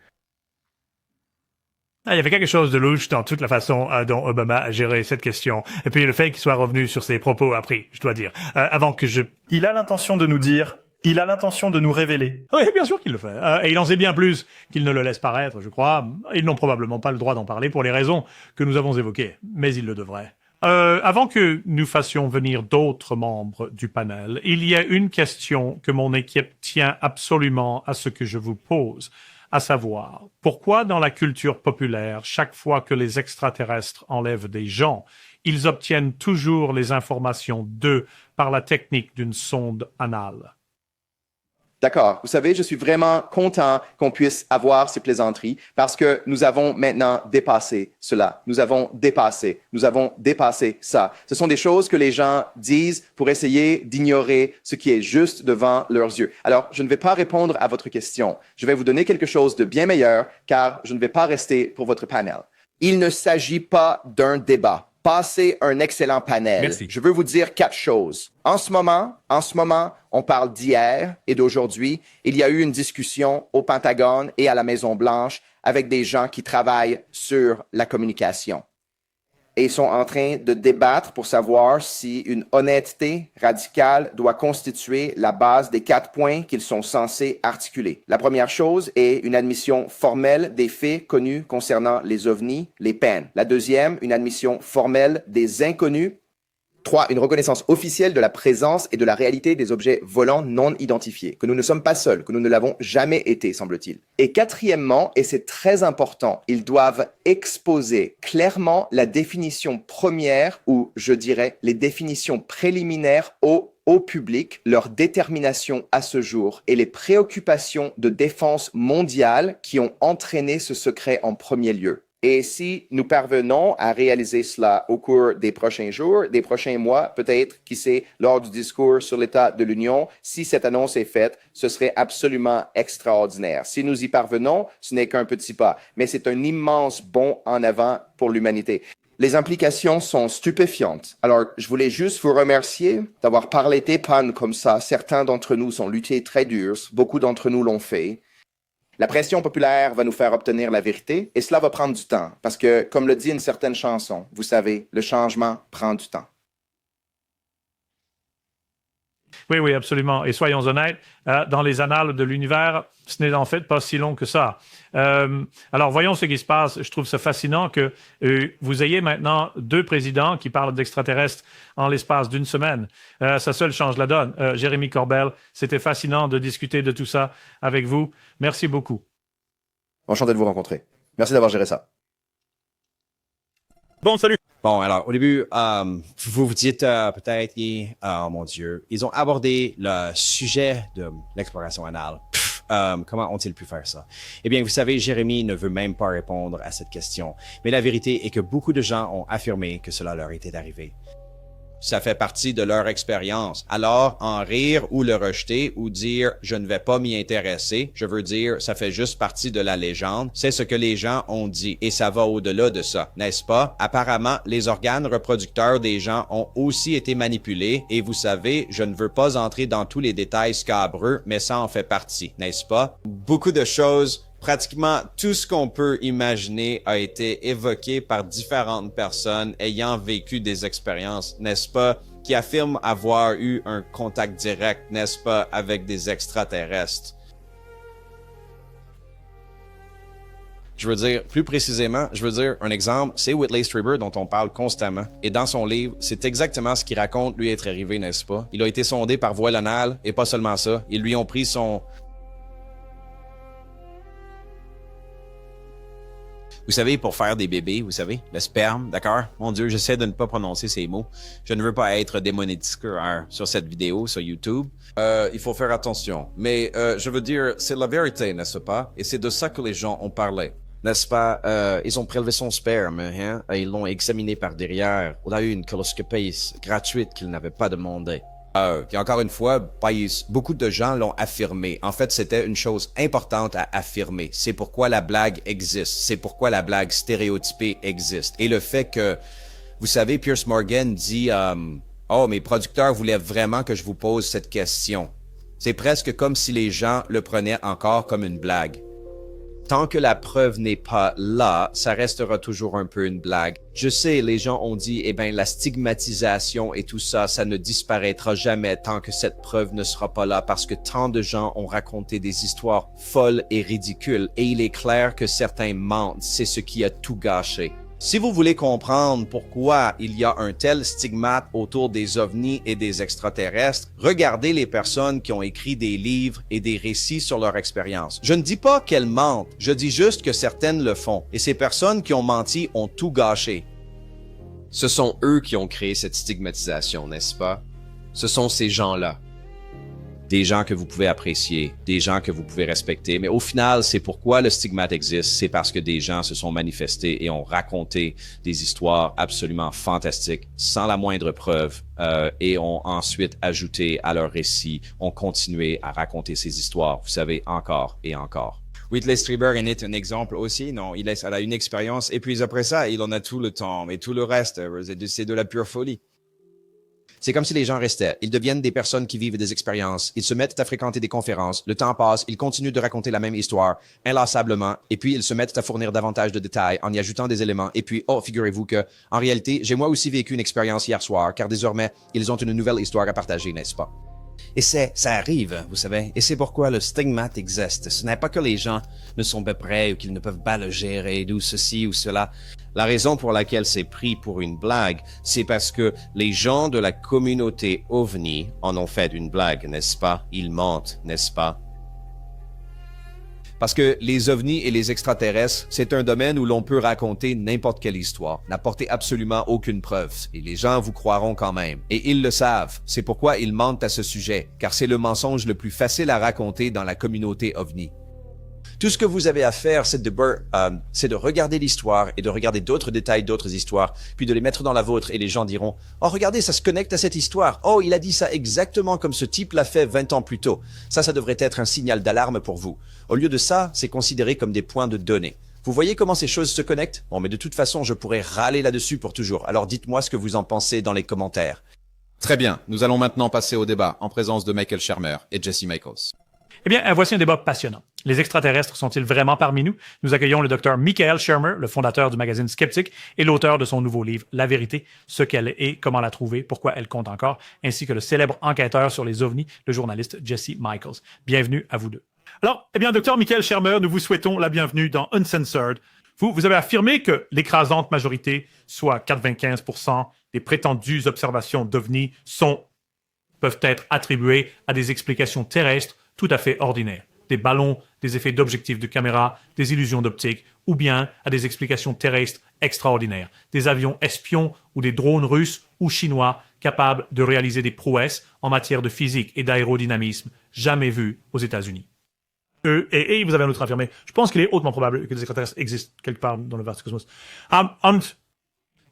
Il y avait quelque chose de louche dans toute la façon dont Obama a géré cette question. Et puis le fait qu'il soit revenu sur ses propos après, je dois dire. Avant que je... Il a l'intention de nous dire... Il a l'intention de nous révéler. Oui, bien sûr qu'il le fait. Et il en sait bien plus qu'il ne le laisse paraître, je crois. Ils n'ont probablement pas le droit d'en parler pour les raisons que nous avons évoquées, mais ils le devraient. Avant que nous fassions venir d'autres membres du panel, il y a une question que mon équipe tient absolument à ce que je vous pose, à savoir, pourquoi dans la culture populaire, chaque fois que les extraterrestres enlèvent des gens, ils obtiennent toujours les informations d'eux par la technique d'une sonde anale. D'accord. Vous savez, je suis vraiment content qu'on puisse avoir ces plaisanteries parce que nous avons maintenant dépassé cela. Nous avons dépassé ça. Ce sont des choses que les gens disent pour essayer d'ignorer ce qui est juste devant leurs yeux. Alors, je ne vais pas répondre à votre question. Je vais vous donner quelque chose de bien meilleur car je ne vais pas rester pour votre panel. Il ne s'agit pas d'un débat. Passez un excellent panel. Merci. Je veux vous dire 4 choses. En ce moment, on parle d'hier et d'aujourd'hui. Il y a eu une discussion au Pentagone et à la Maison-Blanche avec des gens qui travaillent sur la communication. Et ils sont en train de débattre pour savoir si une honnêteté radicale doit constituer la base des 4 points qu'ils sont censés articuler. La première chose est une admission formelle des faits connus concernant les ovnis, les peines. La deuxième, une admission formelle des inconnus. 3. Une reconnaissance officielle de la présence et de la réalité des objets volants non identifiés, que nous ne sommes pas seuls, que nous ne l'avons jamais été, semble-t-il. Et quatrièmement, et c'est très important, ils doivent exposer clairement la définition première, ou je dirais les définitions préliminaires au public, leur détermination à ce jour et les préoccupations de défense mondiale qui ont entraîné ce secret en premier lieu. Et si nous parvenons à réaliser cela au cours des prochains jours, des prochains mois, peut-être, qui sait, lors du discours sur l'état de l'Union, si cette annonce est faite, ce serait absolument extraordinaire. Si nous y parvenons, ce n'est qu'un petit pas, mais c'est un immense bond en avant pour l'humanité. Les implications sont stupéfiantes. Alors, je voulais juste vous remercier d'avoir parlé des pannes comme ça. Certains d'entre nous ont lutté très dur, beaucoup d'entre nous l'ont fait. La pression populaire va nous faire obtenir la vérité et cela va prendre du temps parce que, comme le dit une certaine chanson, vous savez, le changement prend du temps. Oui, absolument. Et soyons honnêtes, dans les annales de l'univers, ce n'est en fait pas si long que ça. Alors, voyons ce qui se passe. Je trouve ça fascinant que vous ayez maintenant 2 présidents qui parlent d'extraterrestres en l'espace d'une semaine. Ça seul change la donne. Jérémy Corbell, c'était fascinant de discuter de tout ça avec vous. Merci beaucoup. Enchanté de vous rencontrer. Merci d'avoir géré ça. Bon, salut. Bon, alors, au début, vous vous dites peut-être, oh mon Dieu, ils ont abordé le sujet de l'exploration anale. Comment ont-ils pu faire ça? Eh bien, vous savez, Jérémy ne veut même pas répondre à cette question. Mais la vérité est que beaucoup de gens ont affirmé que cela leur était arrivé. Ça fait partie de leur expérience. Alors, en rire ou le rejeter ou dire « je ne vais pas m'y intéresser », je veux dire, ça fait juste partie de la légende. C'est ce que les gens ont dit et ça va au-delà de ça, n'est-ce pas? Apparemment, les organes reproducteurs des gens ont aussi été manipulés et vous savez, je ne veux pas entrer dans tous les détails scabreux, mais ça en fait partie, n'est-ce pas? Beaucoup de choses. Pratiquement tout ce qu'on peut imaginer a été évoqué par différentes personnes ayant vécu des expériences, n'est-ce pas, qui affirment avoir eu un contact direct, n'est-ce pas, avec des extraterrestres. Je veux dire, plus précisément, un exemple, c'est Whitley Strieber dont on parle constamment. Et dans son livre, c'est exactement ce qu'il raconte lui être arrivé, n'est-ce pas? Il a été sondé par voie anale, et pas seulement ça, ils lui ont pris son... Vous savez, pour faire des bébés, vous savez, le sperme, d'accord? Mon Dieu, j'essaie de ne pas prononcer ces mots. Je ne veux pas être démonétiseur sur cette vidéo, sur YouTube. Il faut faire attention. Mais je veux dire, c'est la vérité, n'est-ce pas? Et c'est de ça que les gens ont parlé. N'est-ce pas? Ils ont prélevé son sperme, hein? Et ils l'ont examiné par derrière. On a eu une coloscopie gratuite qu'ils n'avaient pas demandé. Et encore une fois, beaucoup de gens l'ont affirmé. En fait, c'était une chose importante à affirmer. C'est pourquoi la blague existe. C'est pourquoi la blague stéréotypée existe. Et le fait que, vous savez, Piers Morgan dit « Oh, mes producteurs voulaient vraiment que je vous pose cette question. » C'est presque comme si les gens le prenaient encore comme une blague. Tant que la preuve n'est pas là, ça restera toujours un peu une blague. Je sais, les gens ont dit, la stigmatisation et tout ça, ça ne disparaîtra jamais tant que cette preuve ne sera pas là parce que tant de gens ont raconté des histoires folles et ridicules et il est clair que certains mentent, c'est ce qui a tout gâché. Si vous voulez comprendre pourquoi il y a un tel stigmate autour des ovnis et des extraterrestres, regardez les personnes qui ont écrit des livres et des récits sur leur expérience. Je ne dis pas qu'elles mentent, je dis juste que certaines le font. Et ces personnes qui ont menti ont tout gâché. Ce sont eux qui ont créé cette stigmatisation, n'est-ce pas? Ce sont ces gens-là. Des gens que vous pouvez apprécier, des gens que vous pouvez respecter, mais au final, c'est pourquoi le stigmate existe, c'est parce que des gens se sont manifestés et ont raconté des histoires absolument fantastiques, sans la moindre preuve, et ont ensuite ajouté à leur récit, ont continué à raconter ces histoires, vous savez, encore et encore. Whitley Strieber en est un exemple aussi, non? Elle a une expérience, et puis après ça, il en a tout le temps, et tout le reste, c'est de la pure folie. C'est comme si les gens restaient. Ils deviennent des personnes qui vivent des expériences. Ils se mettent à fréquenter des conférences. Le temps passe. Ils continuent de raconter la même histoire, inlassablement. Et puis, ils se mettent à fournir davantage de détails en y ajoutant des éléments. Et puis, figurez-vous que, en réalité, j'ai moi aussi vécu une expérience hier soir, car désormais, ils ont une nouvelle histoire à partager, n'est-ce pas? Et ça arrive, vous savez. Et c'est pourquoi le stigmate existe. Ce n'est pas que les gens ne sont pas prêts ou qu'ils ne peuvent pas le gérer, ou ceci ou cela. La raison pour laquelle c'est pris pour une blague, c'est parce que les gens de la communauté OVNI en ont fait une blague, n'est-ce pas? Ils mentent, n'est-ce pas? Parce que les ovnis et les extraterrestres, c'est un domaine où l'on peut raconter n'importe quelle histoire, n'apporter absolument aucune preuve, et les gens vous croiront quand même. Et ils le savent, c'est pourquoi ils mentent à ce sujet, car c'est le mensonge le plus facile à raconter dans la communauté ovni. Tout ce que vous avez à faire, c'est de regarder l'histoire et de regarder d'autres détails, d'autres histoires, puis de les mettre dans la vôtre et les gens diront « Oh, regardez, ça se connecte à cette histoire. Oh, il a dit ça exactement comme ce type l'a fait 20 ans plus tôt. » Ça devrait être un signal d'alarme pour vous. Au lieu de ça, c'est considéré comme des points de données. Vous voyez comment ces choses se connectent? Bon, mais de toute façon, je pourrais râler là-dessus pour toujours. Alors dites-moi ce que vous en pensez dans les commentaires. Très bien, nous allons maintenant passer au débat en présence de Michael Shermer et Jesse Michaels. Eh bien, voici un débat passionnant. Les extraterrestres sont-ils vraiment parmi nous? Nous accueillons le Dr Michael Shermer, le fondateur du magazine Skeptic et l'auteur de son nouveau livre La vérité, ce qu'elle est, comment la trouver, pourquoi elle compte encore, ainsi que le célèbre enquêteur sur les ovnis, le journaliste Jesse Michaels. Bienvenue à vous deux. Alors, eh bien, Dr Michael Shermer, nous vous souhaitons la bienvenue dans Uncensored. Vous avez affirmé que l'écrasante majorité, soit 95% des prétendues observations d'ovnis, peuvent être attribuées à des explications terrestres tout à fait ordinaires. Des ballons, des effets d'objectifs de caméra, des illusions d'optique, ou bien à des explications terrestres extraordinaires. Des avions espions ou des drones russes ou chinois capables de réaliser des prouesses en matière de physique et d'aérodynamisme jamais vues aux États-Unis. Et vous avez un autre affirmé. Je pense qu'il est hautement probable que des extraterrestres existent quelque part dans le vaste cosmos.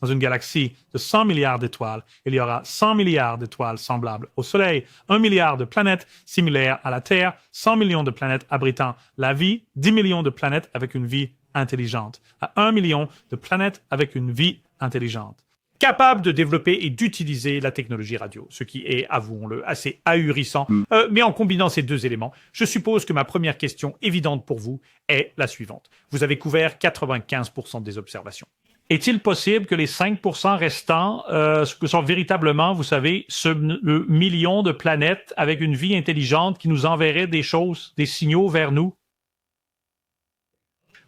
Dans une galaxie de 100 milliards d'étoiles, il y aura 100 milliards d'étoiles semblables au Soleil, 1 milliard de planètes similaires à la Terre, 100 millions de planètes abritant la vie, 10 millions de planètes avec une vie intelligente, à 1 million de planètes avec une vie intelligente, capables de développer et d'utiliser la technologie radio, ce qui est, avouons-le, assez ahurissant. Mais en combinant ces deux éléments, je suppose que ma première question évidente pour vous est la suivante. Vous avez couvert 95% des observations. Est-il possible que les 5% restants soient véritablement, vous savez, le million de planètes avec une vie intelligente qui nous enverrait des choses, des signaux vers nous?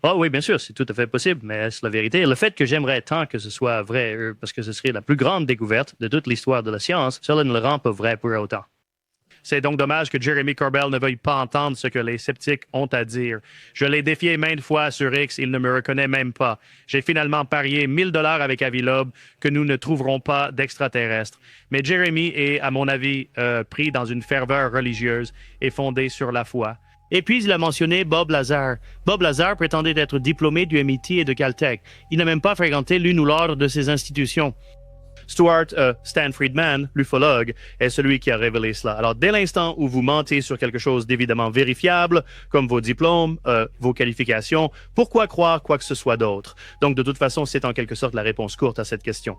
Ah oui, bien sûr, c'est tout à fait possible, mais c'est la vérité. Le fait que j'aimerais tant que ce soit vrai, parce que ce serait la plus grande découverte de toute l'histoire de la science, cela ne le rend pas vrai pour autant. C'est donc dommage que Jeremy Corbell ne veuille pas entendre ce que les sceptiques ont à dire. Je l'ai défié maintes fois sur X, il ne me reconnaît même pas. J'ai finalement parié 1000 $ avec Avilob que nous ne trouverons pas d'extraterrestres. Mais Jeremy est, à mon avis, pris dans une ferveur religieuse et fondée sur la foi. Et puis, il a mentionné Bob Lazar. Bob Lazar prétendait être diplômé du MIT et de Caltech. Il n'a même pas fréquenté l'une ou l'autre de ces institutions. Stan Friedman, l'ufologue, est celui qui a révélé cela. Alors, dès l'instant où vous mentez sur quelque chose d'évidemment vérifiable, comme vos diplômes, vos qualifications, pourquoi croire quoi que ce soit d'autre? Donc, de toute façon, c'est en quelque sorte la réponse courte à cette question.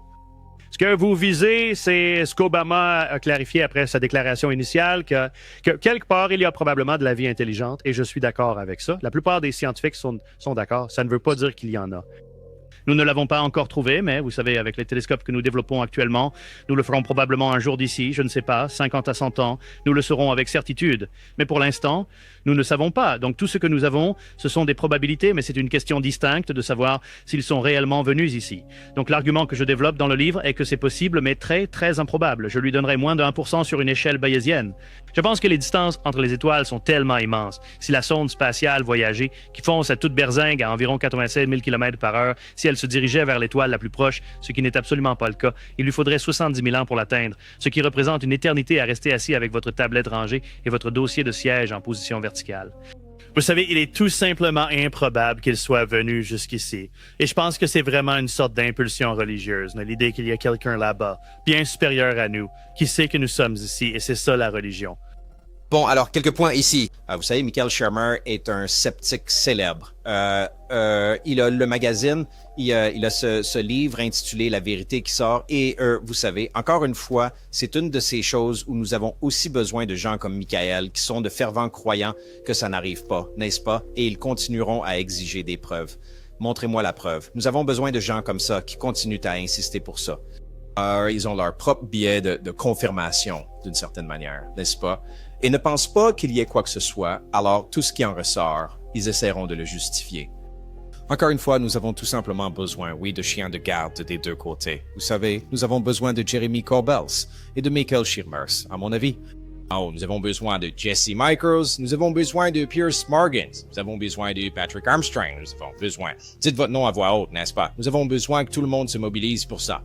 Ce que vous visez, c'est ce qu'Obama a clarifié après sa déclaration initiale, que quelque part, il y a probablement de la vie intelligente, et je suis d'accord avec ça. La plupart des scientifiques sont d'accord. Ça ne veut pas dire qu'il y en a. Nous ne l'avons pas encore trouvé, mais vous savez, avec les télescopes que nous développons actuellement, nous le ferons probablement un jour d'ici, je ne sais pas, 50 à 100 ans. Nous le saurons avec certitude. Mais pour l'instant, nous ne savons pas. Donc tout ce que nous avons, ce sont des probabilités, mais c'est une question distincte de savoir s'ils sont réellement venus ici. Donc l'argument que je développe dans le livre est que c'est possible, mais très, très improbable. Je lui donnerai moins de 1% sur une échelle bayésienne. Je pense que les distances entre les étoiles sont tellement immenses. Si la sonde spatiale voyageait, qui fonce à toute berzingue à environ 96 000 km/h, si elle se dirigeait vers l'étoile la plus proche, ce qui n'est absolument pas le cas, il lui faudrait 70 000 ans pour l'atteindre, ce qui représente une éternité à rester assis avec votre tablette rangée et votre dossier de siège en position verticale. Vous savez, il est tout simplement improbable qu'il soit venu jusqu'ici. Et je pense que c'est vraiment une sorte d'impulsion religieuse, l'idée qu'il y a quelqu'un là-bas, bien supérieur à nous, qui sait que nous sommes ici, et c'est ça la religion. Bon, alors, quelques points ici. Vous savez, Michael Shermer est un sceptique célèbre. Il a le magazine, il a ce livre intitulé La vérité qui sort. Et vous savez, encore une fois, c'est une de ces choses où nous avons aussi besoin de gens comme Michael, qui sont de fervents croyants que ça n'arrive pas, n'est-ce pas? Et ils continueront à exiger des preuves. Montrez-moi la preuve. Nous avons besoin de gens comme ça qui continuent à insister pour ça. Ils ont leur propre biais de confirmation, d'une certaine manière, n'est-ce pas? Et ne pensent pas qu'il y ait quoi que ce soit, alors tout ce qui en ressort, ils essaieront de le justifier. Encore une fois, nous avons tout simplement besoin, oui, de chiens de garde des deux côtés. Vous savez, nous avons besoin de Jeremy Corbell et de Michael Shermer, à mon avis. Oh, nous avons besoin de Jesse Michaels, nous avons besoin de Pierce Morgan, nous avons besoin de Patrick Armstrong, nous avons besoin... Dites votre nom à voix haute, n'est-ce pas? Nous avons besoin que tout le monde se mobilise pour ça.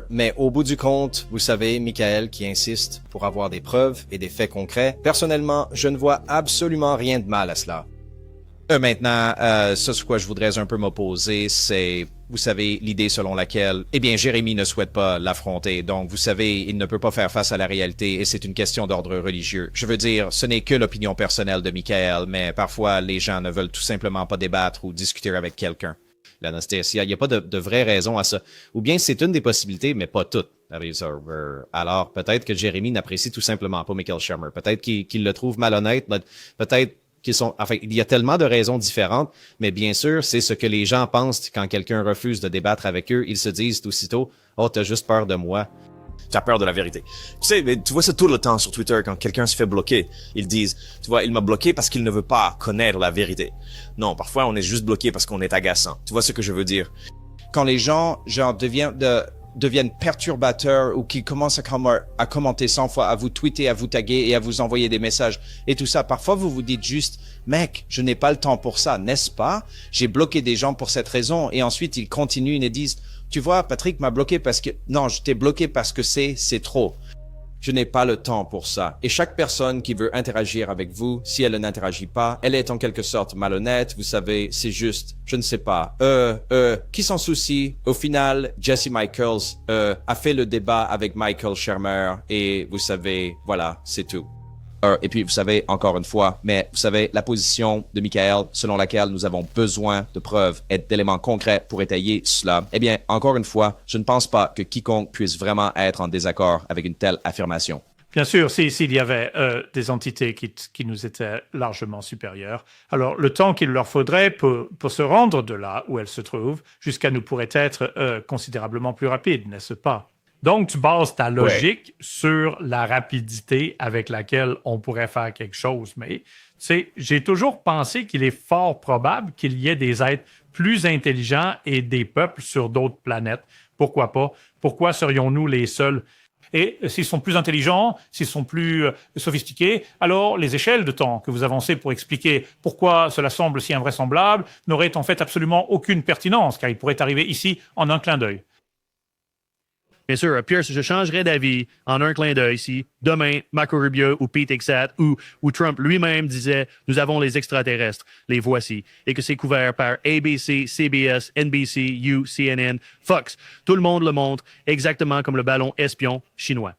Mais au bout du compte, vous savez, Michael qui insiste pour avoir des preuves et des faits concrets, personnellement, je ne vois absolument rien de mal à cela. Maintenant, ce sur quoi je voudrais un peu m'opposer, c'est, vous savez, l'idée selon laquelle, eh bien, Jérémy ne souhaite pas l'affronter. Donc, vous savez, il ne peut pas faire face à la réalité et c'est une question d'ordre religieux. Je veux dire, ce n'est que l'opinion personnelle de Michael, mais parfois, les gens ne veulent tout simplement pas débattre ou discuter avec quelqu'un. L'Anastasia, il n'y a pas de vraie raison à ça. Ou bien c'est une des possibilités, mais pas toutes. Alors, peut-être que Jérémy n'apprécie tout simplement pas Michael Shermer. Peut-être qu'il le trouve malhonnête, peut-être enfin, il y a tellement de raisons différentes, mais bien sûr, c'est ce que les gens pensent quand quelqu'un refuse de débattre avec eux. Ils se disent aussitôt, « Oh, t'as juste peur de moi. » T'as peur de la vérité. Tu sais, mais tu vois ça tout le temps sur Twitter quand quelqu'un se fait bloquer. Ils disent, tu vois, il m'a bloqué parce qu'il ne veut pas connaître la vérité. Non, parfois on est juste bloqué parce qu'on est agaçant. Tu vois ce que je veux dire? Quand les gens, genre, deviennent perturbateurs ou qui commencent à commenter 100 fois, à vous tweeter, à vous taguer et à vous envoyer des messages et tout ça. Parfois, vous vous dites juste, mec, je n'ai pas le temps pour ça, n'est-ce pas? J'ai bloqué des gens pour cette raison et ensuite ils continuent et disent, tu vois, Patrick m'a bloqué parce que, non, je t'ai bloqué parce que c'est trop. Je n'ai pas le temps pour ça. Et chaque personne qui veut interagir avec vous, si elle n'interagit pas, elle est en quelque sorte malhonnête. Vous savez, c'est juste, je ne sais pas. Qui s'en soucie? Au final, Jesse Michaels a fait le débat avec Michael Shermer et vous savez, voilà, c'est tout. Et puis, vous savez, encore une fois, mais vous savez, la position de Michael, selon laquelle nous avons besoin de preuves et d'éléments concrets pour étayer cela, eh bien, encore une fois, je ne pense pas que quiconque puisse vraiment être en désaccord avec une telle affirmation. Bien sûr, s'il y avait des entités qui nous étaient largement supérieures, alors le temps qu'il leur faudrait pour se rendre de là où elles se trouvent jusqu'à nous pourrait être considérablement plus rapide, n'est-ce pas? Donc, tu bases ta logique sur la rapidité avec laquelle on pourrait faire quelque chose. Mais, tu sais, j'ai toujours pensé qu'il est fort probable qu'il y ait des êtres plus intelligents et des peuples sur d'autres planètes. Pourquoi pas? Pourquoi serions-nous les seuls? Et s'ils sont plus intelligents, s'ils sont plus sophistiqués, alors les échelles de temps que vous avancez pour expliquer pourquoi cela semble si invraisemblable n'auraient en fait absolument aucune pertinence, car ils pourraient arriver ici en un clin d'œil. Bien sûr, Pierce, je changerais d'avis en un clin d'œil si demain, Marco Rubio ou Pete Hegseth ou Trump lui-même disait « Nous avons les extraterrestres, les voici », et que c'est couvert par ABC, CBS, NBC, You, CNN, Fox. Tout le monde le montre exactement comme le ballon espion chinois.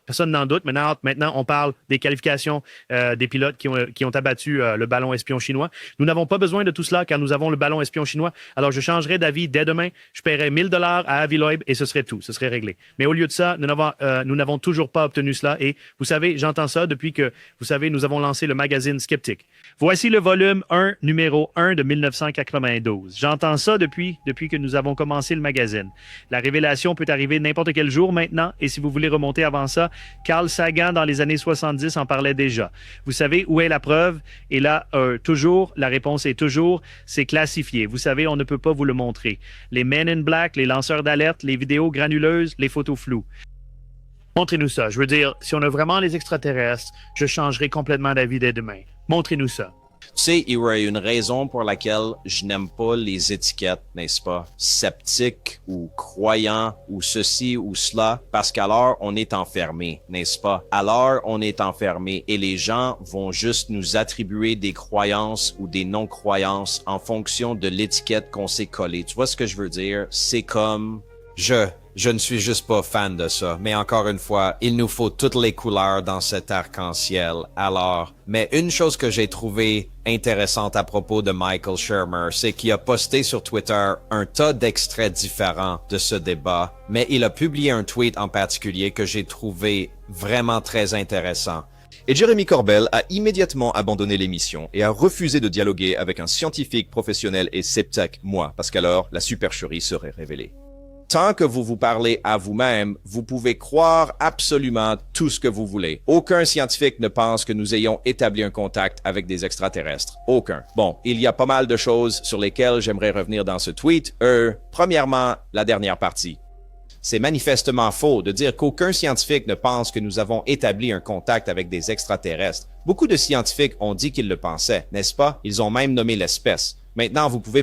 Personne n'en doute. Maintenant, on parle des qualifications des pilotes qui ont abattu le ballon espion chinois. Nous n'avons pas besoin de tout cela car nous avons le ballon espion chinois. Alors, je changerai d'avis dès demain. Je paierai 1 000 $ à Avi Loeb et ce serait tout. Ce serait réglé. Mais au lieu de ça, nous n'avons toujours pas obtenu cela. Et vous savez, j'entends ça depuis que, vous savez, nous avons lancé le magazine Skeptic. Voici le volume 1, numéro 1 de 1992. J'entends ça depuis que nous avons commencé le magazine. La révélation peut arriver n'importe quel jour maintenant. Et si vous voulez remonter avant ça, Carl Sagan, dans les années 70, en parlait déjà. Vous savez où est la preuve? Et là, toujours, la réponse est toujours, c'est classifié. Vous savez, on ne peut pas vous le montrer. Les Men in Black, les lanceurs d'alerte, les vidéos granuleuses, les photos floues. Montrez-nous ça. Je veux dire, si on a vraiment les extraterrestres, je changerai complètement d'avis dès demain. Montrez-nous ça. Tu sais, il y a une raison pour laquelle je n'aime pas les étiquettes, n'est-ce pas? Sceptique ou croyant ou ceci ou cela, parce qu'alors on est enfermé, n'est-ce pas? Alors on est enfermé et les gens vont juste nous attribuer des croyances ou des non-croyances en fonction de l'étiquette qu'on s'est collée. Tu vois ce que je veux dire? C'est comme... Je ne suis juste pas fan de ça, mais encore une fois, il nous faut toutes les couleurs dans cet arc-en-ciel. Alors, mais une chose que j'ai trouvée intéressante à propos de Michael Shermer, c'est qu'il a posté sur Twitter un tas d'extraits différents de ce débat, mais il a publié un tweet en particulier que j'ai trouvé vraiment très intéressant. Et Jeremy Corbell a immédiatement abandonné l'émission et a refusé de dialoguer avec un scientifique professionnel et sceptique, moi, parce qu'alors la supercherie serait révélée. Tant que vous vous parlez à vous-même, vous pouvez croire absolument tout ce que vous voulez. Aucun scientifique ne pense que nous ayons établi un contact avec des extraterrestres. Aucun. Bon, il y a pas mal de choses sur lesquelles j'aimerais revenir dans ce tweet. Premièrement, la dernière partie. C'est manifestement faux de dire qu'aucun scientifique ne pense que nous avons établi un contact avec des extraterrestres. Beaucoup de scientifiques ont dit qu'ils le pensaient, n'est-ce pas? Ils ont même nommé l'espèce. Maintenant, vous pouvez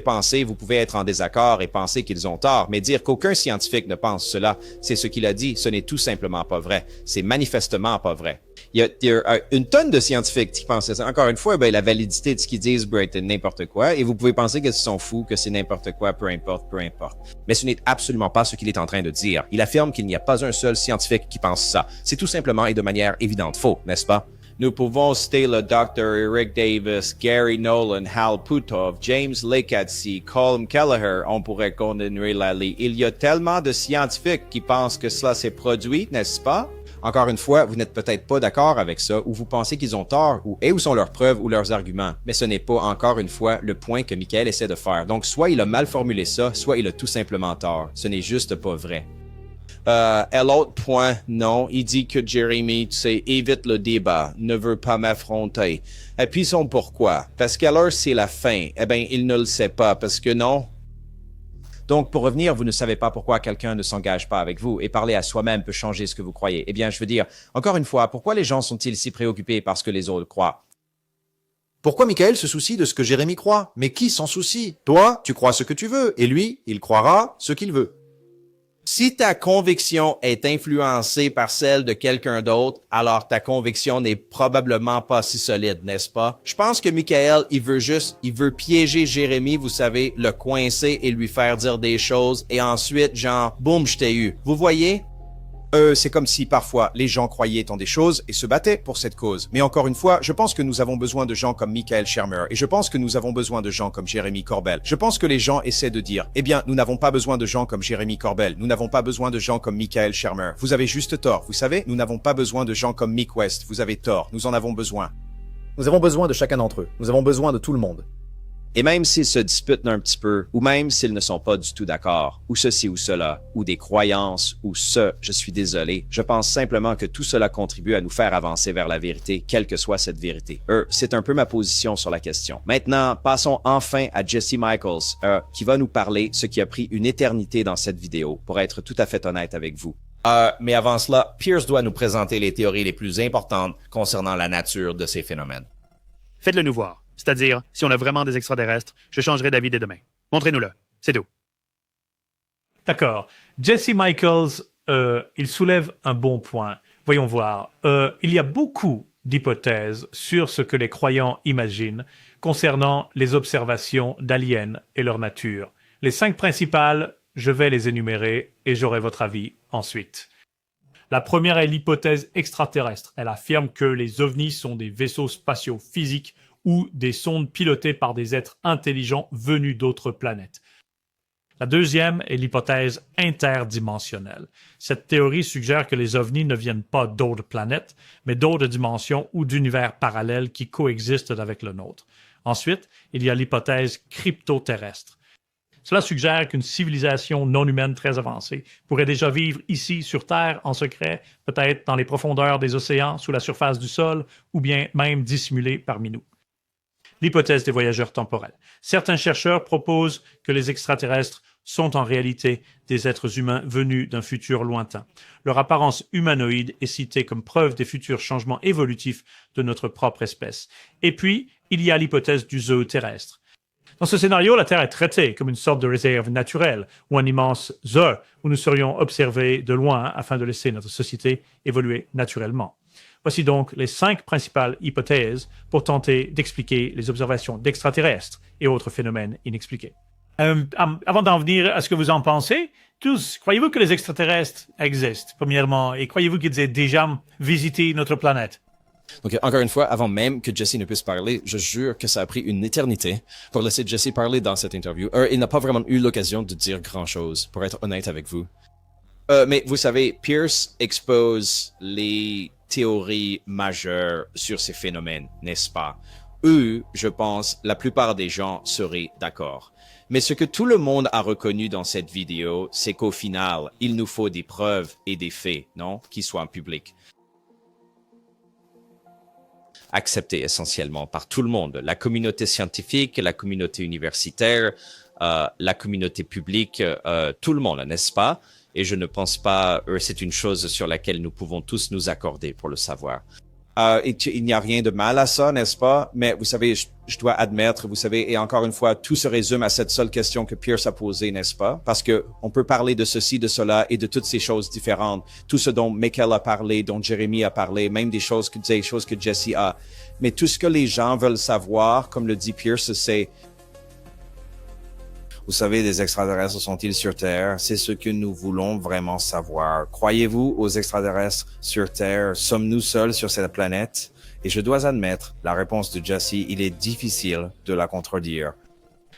être en désaccord et penser qu'ils ont tort, mais dire qu'aucun scientifique ne pense cela, c'est ce qu'il a dit, ce n'est tout simplement pas vrai. C'est manifestement pas vrai. Il y a une tonne de scientifiques qui pensaient ça. Encore une fois, la validité de ce qu'ils disent peut être n'importe quoi, et vous pouvez penser qu'ils sont fous, que c'est n'importe quoi, peu importe. Mais ce n'est absolument pas ce qu'il est en train de dire. Il affirme qu'il n'y a pas un seul scientifique qui pense ça. C'est tout simplement et de manière évidente faux, n'est-ce pas? Nous pouvons citer le Dr. Eric Davis, Gary Nolan, Hal Puthoff, James Lecatsi, Colm Kelleher, on pourrait continuer la liste. Il y a tellement de scientifiques qui pensent que cela s'est produit, n'est-ce pas? Encore une fois, vous n'êtes peut-être pas d'accord avec ça, ou vous pensez qu'ils ont tort, et où sont leurs preuves ou leurs arguments. Mais ce n'est pas, encore une fois, le point que Michael essaie de faire. Donc, soit il a mal formulé ça, soit il a tout simplement tort. Ce n'est juste pas vrai. À l'autre point, non, il dit que Jeremy, tu sais, évite le débat, ne veut pas m'affronter. Et puis son pourquoi? Parce qu'alors c'est la fin. Eh bien, il ne le sait pas, parce que non. Donc, pour revenir, vous ne savez pas pourquoi quelqu'un ne s'engage pas avec vous, et parler à soi-même peut changer ce que vous croyez. Eh bien, je veux dire, encore une fois, pourquoi les gens sont-ils si préoccupés par ce que les autres croient? Pourquoi Michael se soucie de ce que Jérémy croit? Mais qui s'en soucie? Toi, tu crois ce que tu veux, et lui, il croira ce qu'il veut. Si ta conviction est influencée par celle de quelqu'un d'autre, alors ta conviction n'est probablement pas si solide, n'est-ce pas? Je pense que Michael, il veut piéger Jérémy, vous savez, le coincer et lui faire dire des choses, et ensuite, genre, boum, je t'ai eu. Vous voyez? C'est comme si parfois les gens croyaient en des choses et se battaient pour cette cause. Mais encore une fois, je pense que nous avons besoin de gens comme Michael Shermer et je pense que nous avons besoin de gens comme Jeremy Corbell. Je pense que les gens essaient de dire, eh bien, nous n'avons pas besoin de gens comme Jeremy Corbell, nous n'avons pas besoin de gens comme Michael Shermer. Vous avez juste tort, vous savez, nous n'avons pas besoin de gens comme Mick West, vous avez tort, nous en avons besoin. Nous avons besoin de chacun d'entre eux, nous avons besoin de tout le monde. Et même s'ils se disputent un petit peu, ou même s'ils ne sont pas du tout d'accord, ou ceci ou cela, ou des croyances, ou je suis désolé, je pense simplement que tout cela contribue à nous faire avancer vers la vérité, quelle que soit cette vérité. C'est un peu ma position sur la question. Maintenant, passons enfin à Jesse Michaels, qui va nous parler ce qui a pris une éternité dans cette vidéo, pour être tout à fait honnête avec vous. Mais avant cela, Pierce doit nous présenter les théories les plus importantes concernant la nature de ces phénomènes. Faites-le nous voir. C'est-à-dire, si on a vraiment des extraterrestres, je changerai d'avis dès demain. Montrez-nous-le. C'est tout. D'accord. Jesse Michaels, il soulève un bon point. Voyons voir. Il y a beaucoup d'hypothèses sur ce que les croyants imaginent concernant les observations d'aliens et leur nature. Les 5 principales, je vais les énumérer et j'aurai votre avis ensuite. La première est l'hypothèse extraterrestre. Elle affirme que les ovnis sont des vaisseaux spatiaux physiques ou des sondes pilotées par des êtres intelligents venus d'autres planètes. La deuxième est l'hypothèse interdimensionnelle. Cette théorie suggère que les ovnis ne viennent pas d'autres planètes, mais d'autres dimensions ou d'univers parallèles qui coexistent avec le nôtre. Ensuite, il y a l'hypothèse cryptoterrestre. Cela suggère qu'une civilisation non humaine très avancée pourrait déjà vivre ici sur Terre en secret, peut-être dans les profondeurs des océans, sous la surface du sol, ou bien même dissimulée parmi nous. L'hypothèse des voyageurs temporels. Certains chercheurs proposent que les extraterrestres sont en réalité des êtres humains venus d'un futur lointain. Leur apparence humanoïde est citée comme preuve des futurs changements évolutifs de notre propre espèce. Et puis, il y a l'hypothèse du zoo terrestre. Dans ce scénario, la Terre est traitée comme une sorte de réserve naturelle ou un immense zoo où nous serions observés de loin afin de laisser notre société évoluer naturellement. Voici donc les 5 principales hypothèses pour tenter d'expliquer les observations d'extraterrestres et autres phénomènes inexpliqués. Avant d'en venir à ce que vous en pensez, tous, croyez-vous que les extraterrestres existent, premièrement, et croyez-vous qu'ils aient déjà visité notre planète? Donc, encore une fois, avant même que Jesse ne puisse parler, je jure que ça a pris une éternité pour laisser Jesse parler dans cette interview. Il n'a pas vraiment eu l'occasion de dire grand-chose, pour être honnête avec vous. Mais vous savez, Pierce expose les théories majeures sur ces phénomènes, n'est-ce pas? Eux, je pense, la plupart des gens seraient d'accord. Mais ce que tout le monde a reconnu dans cette vidéo, c'est qu'au final, il nous faut des preuves et des faits, non? Qui soient publics. Accepté essentiellement par tout le monde, la communauté scientifique, la communauté universitaire, la communauté publique, tout le monde, n'est-ce pas? Et je ne pense pas, c'est une chose sur laquelle nous pouvons tous nous accorder pour le savoir. Il n'y a rien de mal à ça, n'est-ce pas? Mais vous savez, je dois admettre, vous savez, et encore une fois, tout se résume à cette seule question que Pierce a posée, n'est-ce pas? Parce que on peut parler de ceci, de cela et de toutes ces choses différentes. Tout ce dont Michael a parlé, dont Jeremy a parlé, même des choses que Jesse a. Mais tout ce que les gens veulent savoir, comme le dit Pierce, c'est: vous savez, des extraterrestres sont-ils sur Terre? C'est ce que nous voulons vraiment savoir. Croyez-vous aux extraterrestres sur Terre? Sommes-nous seuls sur cette planète? Et je dois admettre, la réponse de Jesse, il est difficile de la contredire.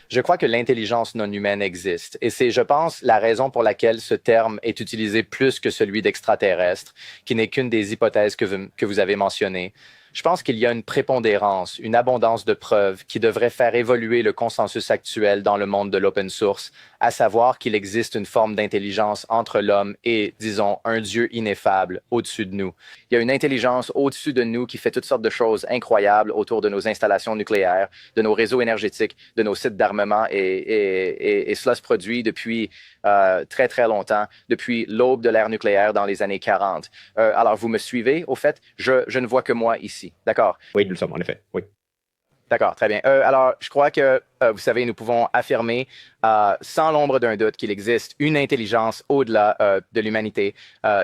Je crois que l'intelligence non humaine existe. Et c'est, je pense, la raison pour laquelle ce terme est utilisé plus que celui d'extraterrestre, qui n'est qu'une des hypothèses que vous avez mentionnées. Je pense qu'il y a une prépondérance, une abondance de preuves qui devrait faire évoluer le consensus actuel dans le monde de l'open source, à savoir qu'il existe une forme d'intelligence entre l'homme et, disons, un Dieu ineffable au-dessus de nous. Il y a une intelligence au-dessus de nous qui fait toutes sortes de choses incroyables autour de nos installations nucléaires, de nos réseaux énergétiques, de nos sites d'armement, et cela se produit depuis très, très longtemps, depuis l'aube de l'ère nucléaire dans les années 40. Alors, vous me suivez? Au fait, je ne vois que moi ici. D'accord? Oui, nous le sommes, en effet. Oui. D'accord, très bien. Alors, je crois que, vous savez, nous pouvons affirmer sans l'ombre d'un doute qu'il existe une intelligence au-delà de l'humanité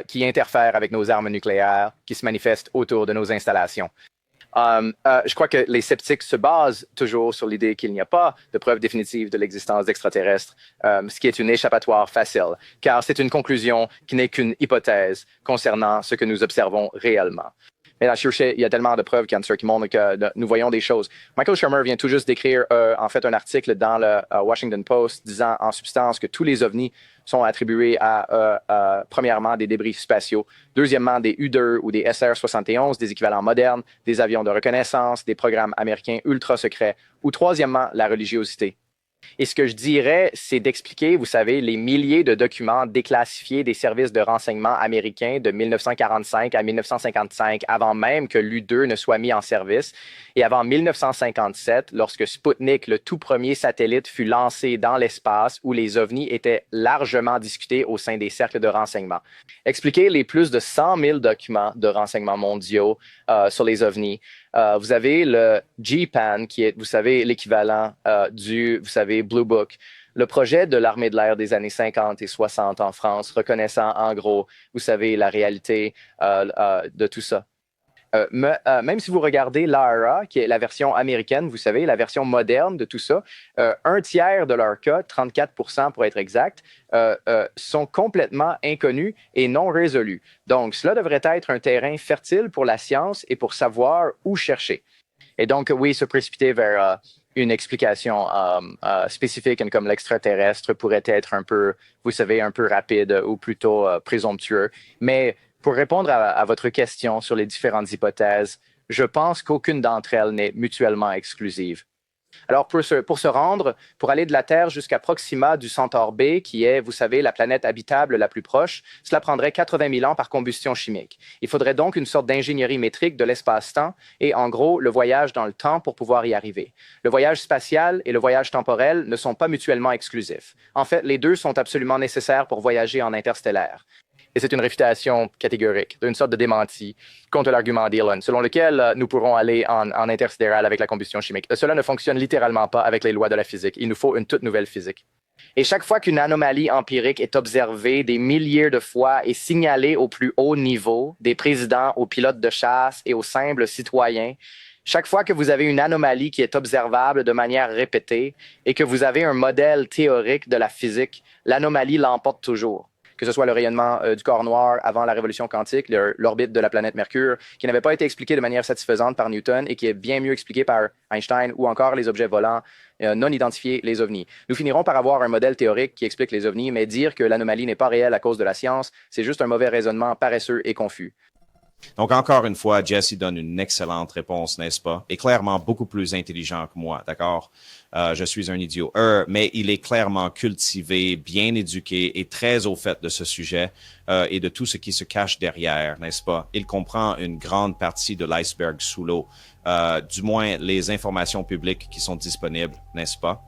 qui interfère avec nos armes nucléaires, qui se manifeste autour de nos installations. Je crois que les sceptiques se basent toujours sur l'idée qu'il n'y a pas de preuve définitive de l'existence d'extraterrestres, ce qui est une échappatoire facile, car c'est une conclusion qui n'est qu'une hypothèse concernant ce que nous observons réellement. Mais là, il y a tellement de preuves qui montrent que nous voyons des choses. Michael Shermer vient tout juste d'écrire en fait un article dans le Washington Post disant en substance que tous les ovnis sont attribués à premièrement des débris spatiaux, deuxièmement des U-2 ou des SR-71, des équivalents modernes, des avions de reconnaissance, des programmes américains ultra secrets, ou troisièmement la religiosité. Et ce que je dirais, c'est d'expliquer, vous savez, les milliers de documents déclassifiés des services de renseignement américains de 1945 à 1955, avant même que l'U-2 ne soit mis en service, et avant 1957, lorsque Sputnik, le tout premier satellite, fut lancé dans l'espace où les ovnis étaient largement discutés au sein des cercles de renseignement. Expliquer les plus de 100 000 documents de renseignement mondiaux sur les ovnis. Vous avez le GPAN, qui est, vous savez, l'équivalent du, vous savez, Blue Book. Le projet de l'armée de l'air des années 50 et 60 en France, reconnaissant en gros, vous savez, la réalité de tout ça. Même si vous regardez l'ARA, qui est la version américaine, vous savez, la version moderne de tout ça, un tiers de leurs cas, 34% pour être exact, sont complètement inconnus et non résolus. Donc, cela devrait être un terrain fertile pour la science et pour savoir où chercher. Et donc, oui, se précipiter vers une explication spécifique comme l'extraterrestre pourrait être un peu, vous savez, un peu rapide ou plutôt présomptueux. Mais pour répondre à votre question sur les différentes hypothèses, je pense qu'aucune d'entre elles n'est mutuellement exclusive. Alors, pour se rendre, pour aller de la Terre jusqu'à Proxima du Centaure B, qui est, vous savez, la planète habitable la plus proche, cela prendrait 80 000 ans par combustion chimique. Il faudrait donc une sorte d'ingénierie métrique de l'espace-temps et, en gros, le voyage dans le temps pour pouvoir y arriver. Le voyage spatial et le voyage temporel ne sont pas mutuellement exclusifs. En fait, les deux sont absolument nécessaires pour voyager en interstellaire. Et c'est une réfutation catégorique, une sorte de démenti contre l'argument d'Elon, selon lequel nous pourrons aller en intersidéral avec la combustion chimique. Cela ne fonctionne littéralement pas avec les lois de la physique. Il nous faut une toute nouvelle physique. Et chaque fois qu'une anomalie empirique est observée des milliers de fois et signalée au plus haut niveau, des présidents aux pilotes de chasse et aux simples citoyens, chaque fois que vous avez une anomalie qui est observable de manière répétée et que vous avez un modèle théorique de la physique, l'anomalie l'emporte toujours. Que ce soit le rayonnement du corps noir avant la révolution quantique, l'orbite de la planète Mercure, qui n'avait pas été expliqué de manière satisfaisante par Newton et qui est bien mieux expliqué par Einstein, ou encore les objets volants non identifiés, les ovnis. Nous finirons par avoir un modèle théorique qui explique les ovnis, mais dire que l'anomalie n'est pas réelle à cause de la science, c'est juste un mauvais raisonnement paresseux et confus. Donc, encore une fois, Jesse donne une excellente réponse, n'est-ce pas? Et clairement beaucoup plus intelligent que moi, d'accord? Je suis un idiot. Mais il est clairement cultivé, bien éduqué et très au fait de ce sujet et de tout ce qui se cache derrière, n'est-ce pas? Il comprend une grande partie de l'iceberg sous l'eau, du moins les informations publiques qui sont disponibles, n'est-ce pas?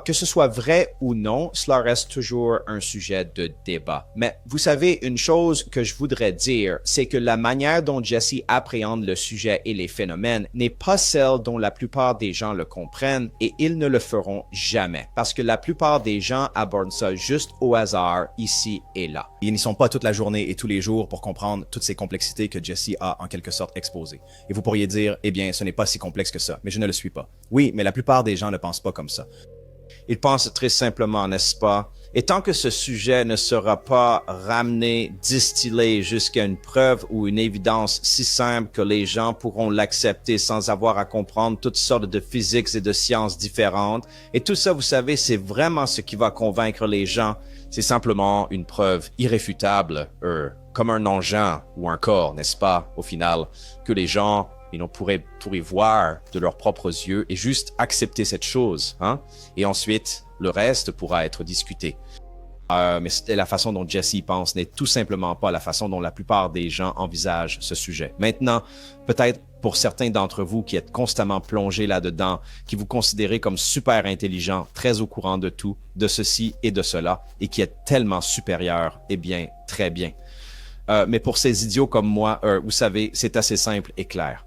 Que ce soit vrai ou non, cela reste toujours un sujet de débat. Mais vous savez, une chose que je voudrais dire, c'est que la manière dont Jesse appréhende le sujet et les phénomènes n'est pas celle dont la plupart des gens le comprennent et ils ne le feront jamais. Parce que la plupart des gens abordent ça juste au hasard, ici et là. Ils n'y sont pas toute la journée et tous les jours pour comprendre toutes ces complexités que Jesse a en quelque sorte exposées. Et vous pourriez dire, eh bien, ce n'est pas si complexe que ça, mais je ne le suis pas. Oui, mais la plupart des gens ne pensent pas comme ça. Il pense très simplement, n'est-ce pas? Et tant que ce sujet ne sera pas ramené, distillé jusqu'à une preuve ou une évidence si simple que les gens pourront l'accepter sans avoir à comprendre toutes sortes de physiques et de sciences différentes, et tout ça, vous savez, c'est vraiment ce qui va convaincre les gens. C'est simplement une preuve irréfutable, comme un engin ou un corps, n'est-ce pas, au final, que les gens ils pourraient voir de leurs propres yeux et juste accepter cette chose, hein? Et ensuite, le reste pourra être discuté. Mais la façon dont Jesse pense n'est tout simplement pas la façon dont la plupart des gens envisagent ce sujet. Maintenant, peut-être pour certains d'entre vous qui êtes constamment plongés là-dedans, qui vous considérez comme super intelligents, très au courant de tout, de ceci et de cela, et qui êtes tellement supérieurs, eh bien, très bien. Mais pour ces idiots comme moi, vous savez, c'est assez simple et clair.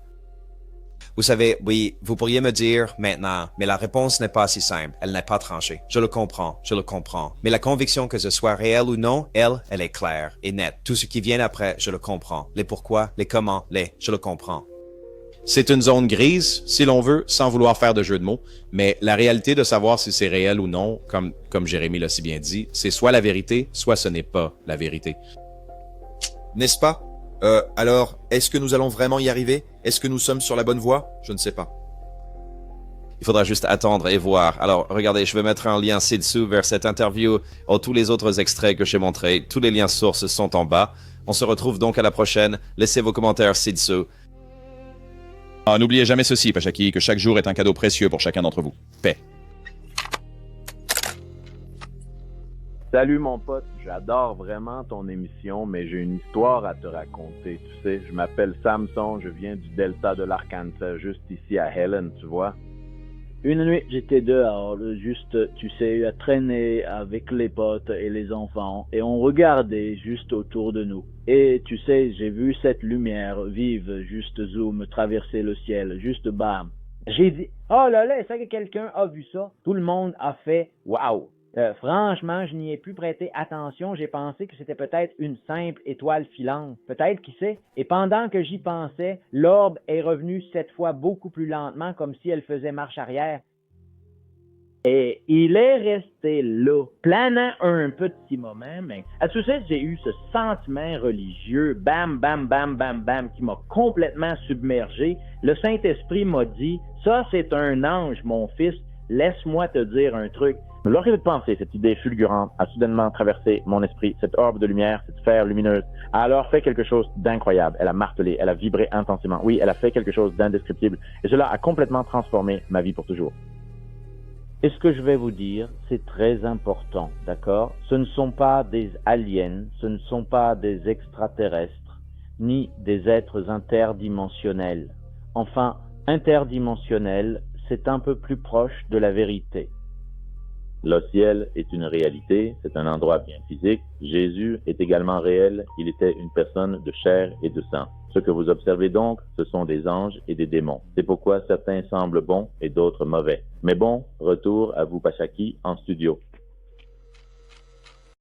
Vous savez, oui, vous pourriez me dire maintenant, mais la réponse n'est pas si simple, elle n'est pas tranchée. Je le comprends. Mais la conviction que ce soit réel ou non, elle est claire et nette. Tout ce qui vient après, je le comprends. Les pourquoi, les comment, je le comprends. C'est une zone grise, si l'on veut, sans vouloir faire de jeu de mots, mais la réalité de savoir si c'est réel ou non, comme Jérémy l'a si bien dit, c'est soit la vérité, soit ce n'est pas la vérité. N'est-ce pas? Alors, est-ce que nous allons vraiment y arriver? Est-ce que nous sommes sur la bonne voie? Je ne sais pas. Il faudra juste attendre et voir. Alors, regardez, je vais mettre un lien ci-dessous vers cette interview ou tous les autres extraits que j'ai montrés. Tous les liens sources sont en bas. On se retrouve donc à la prochaine. Laissez vos commentaires ci-dessous. N'oubliez jamais ceci, Pachaki, que chaque jour est un cadeau précieux pour chacun d'entre vous. Paix. Salut mon pote, j'adore vraiment ton émission, mais j'ai une histoire à te raconter, tu sais. Je m'appelle Samson, je viens du delta de l'Arkansas, juste ici à Helen, tu vois. Une nuit, j'étais dehors, juste, tu sais, à traîner avec les potes et les enfants, et on regardait juste autour de nous. Et tu sais, j'ai vu cette lumière vive, juste zoom, traverser le ciel, juste bam. J'ai dit, oh là là, est-ce que quelqu'un a vu ça? Tout le monde a fait, waouh! Franchement, je n'y ai plus prêté attention. J'ai pensé que c'était peut-être une simple étoile filante. Peut-être, qui sait? Et pendant que j'y pensais, l'orbe est revenue cette fois beaucoup plus lentement, comme si elle faisait marche arrière. Et il est resté là, planant un petit moment, mais à tout ça, j'ai eu ce sentiment religieux, bam, bam, bam, bam, bam, qui m'a complètement submergé. Le Saint-Esprit m'a dit, ça c'est un ange, mon fils, laisse-moi te dire un truc. Lorsque cette pensée, cette idée fulgurante a soudainement traversé mon esprit, cette orbe de lumière, cette sphère lumineuse, a alors fait quelque chose d'incroyable. Elle a martelé, elle a vibré intensément. Oui, elle a fait quelque chose d'indescriptible. Et cela a complètement transformé ma vie pour toujours. Et ce que je vais vous dire, c'est très important, d'accord? Ce ne sont pas des aliens, ce ne sont pas des extraterrestres, ni des êtres interdimensionnels. Enfin, interdimensionnel, c'est un peu plus proche de la vérité. Le ciel est une réalité, c'est un endroit bien physique. Jésus est également réel, il était une personne de chair et de sang. Ce que vous observez donc, ce sont des anges et des démons. C'est pourquoi certains semblent bons et d'autres mauvais. Mais bon, retour à vous Pachaki en studio.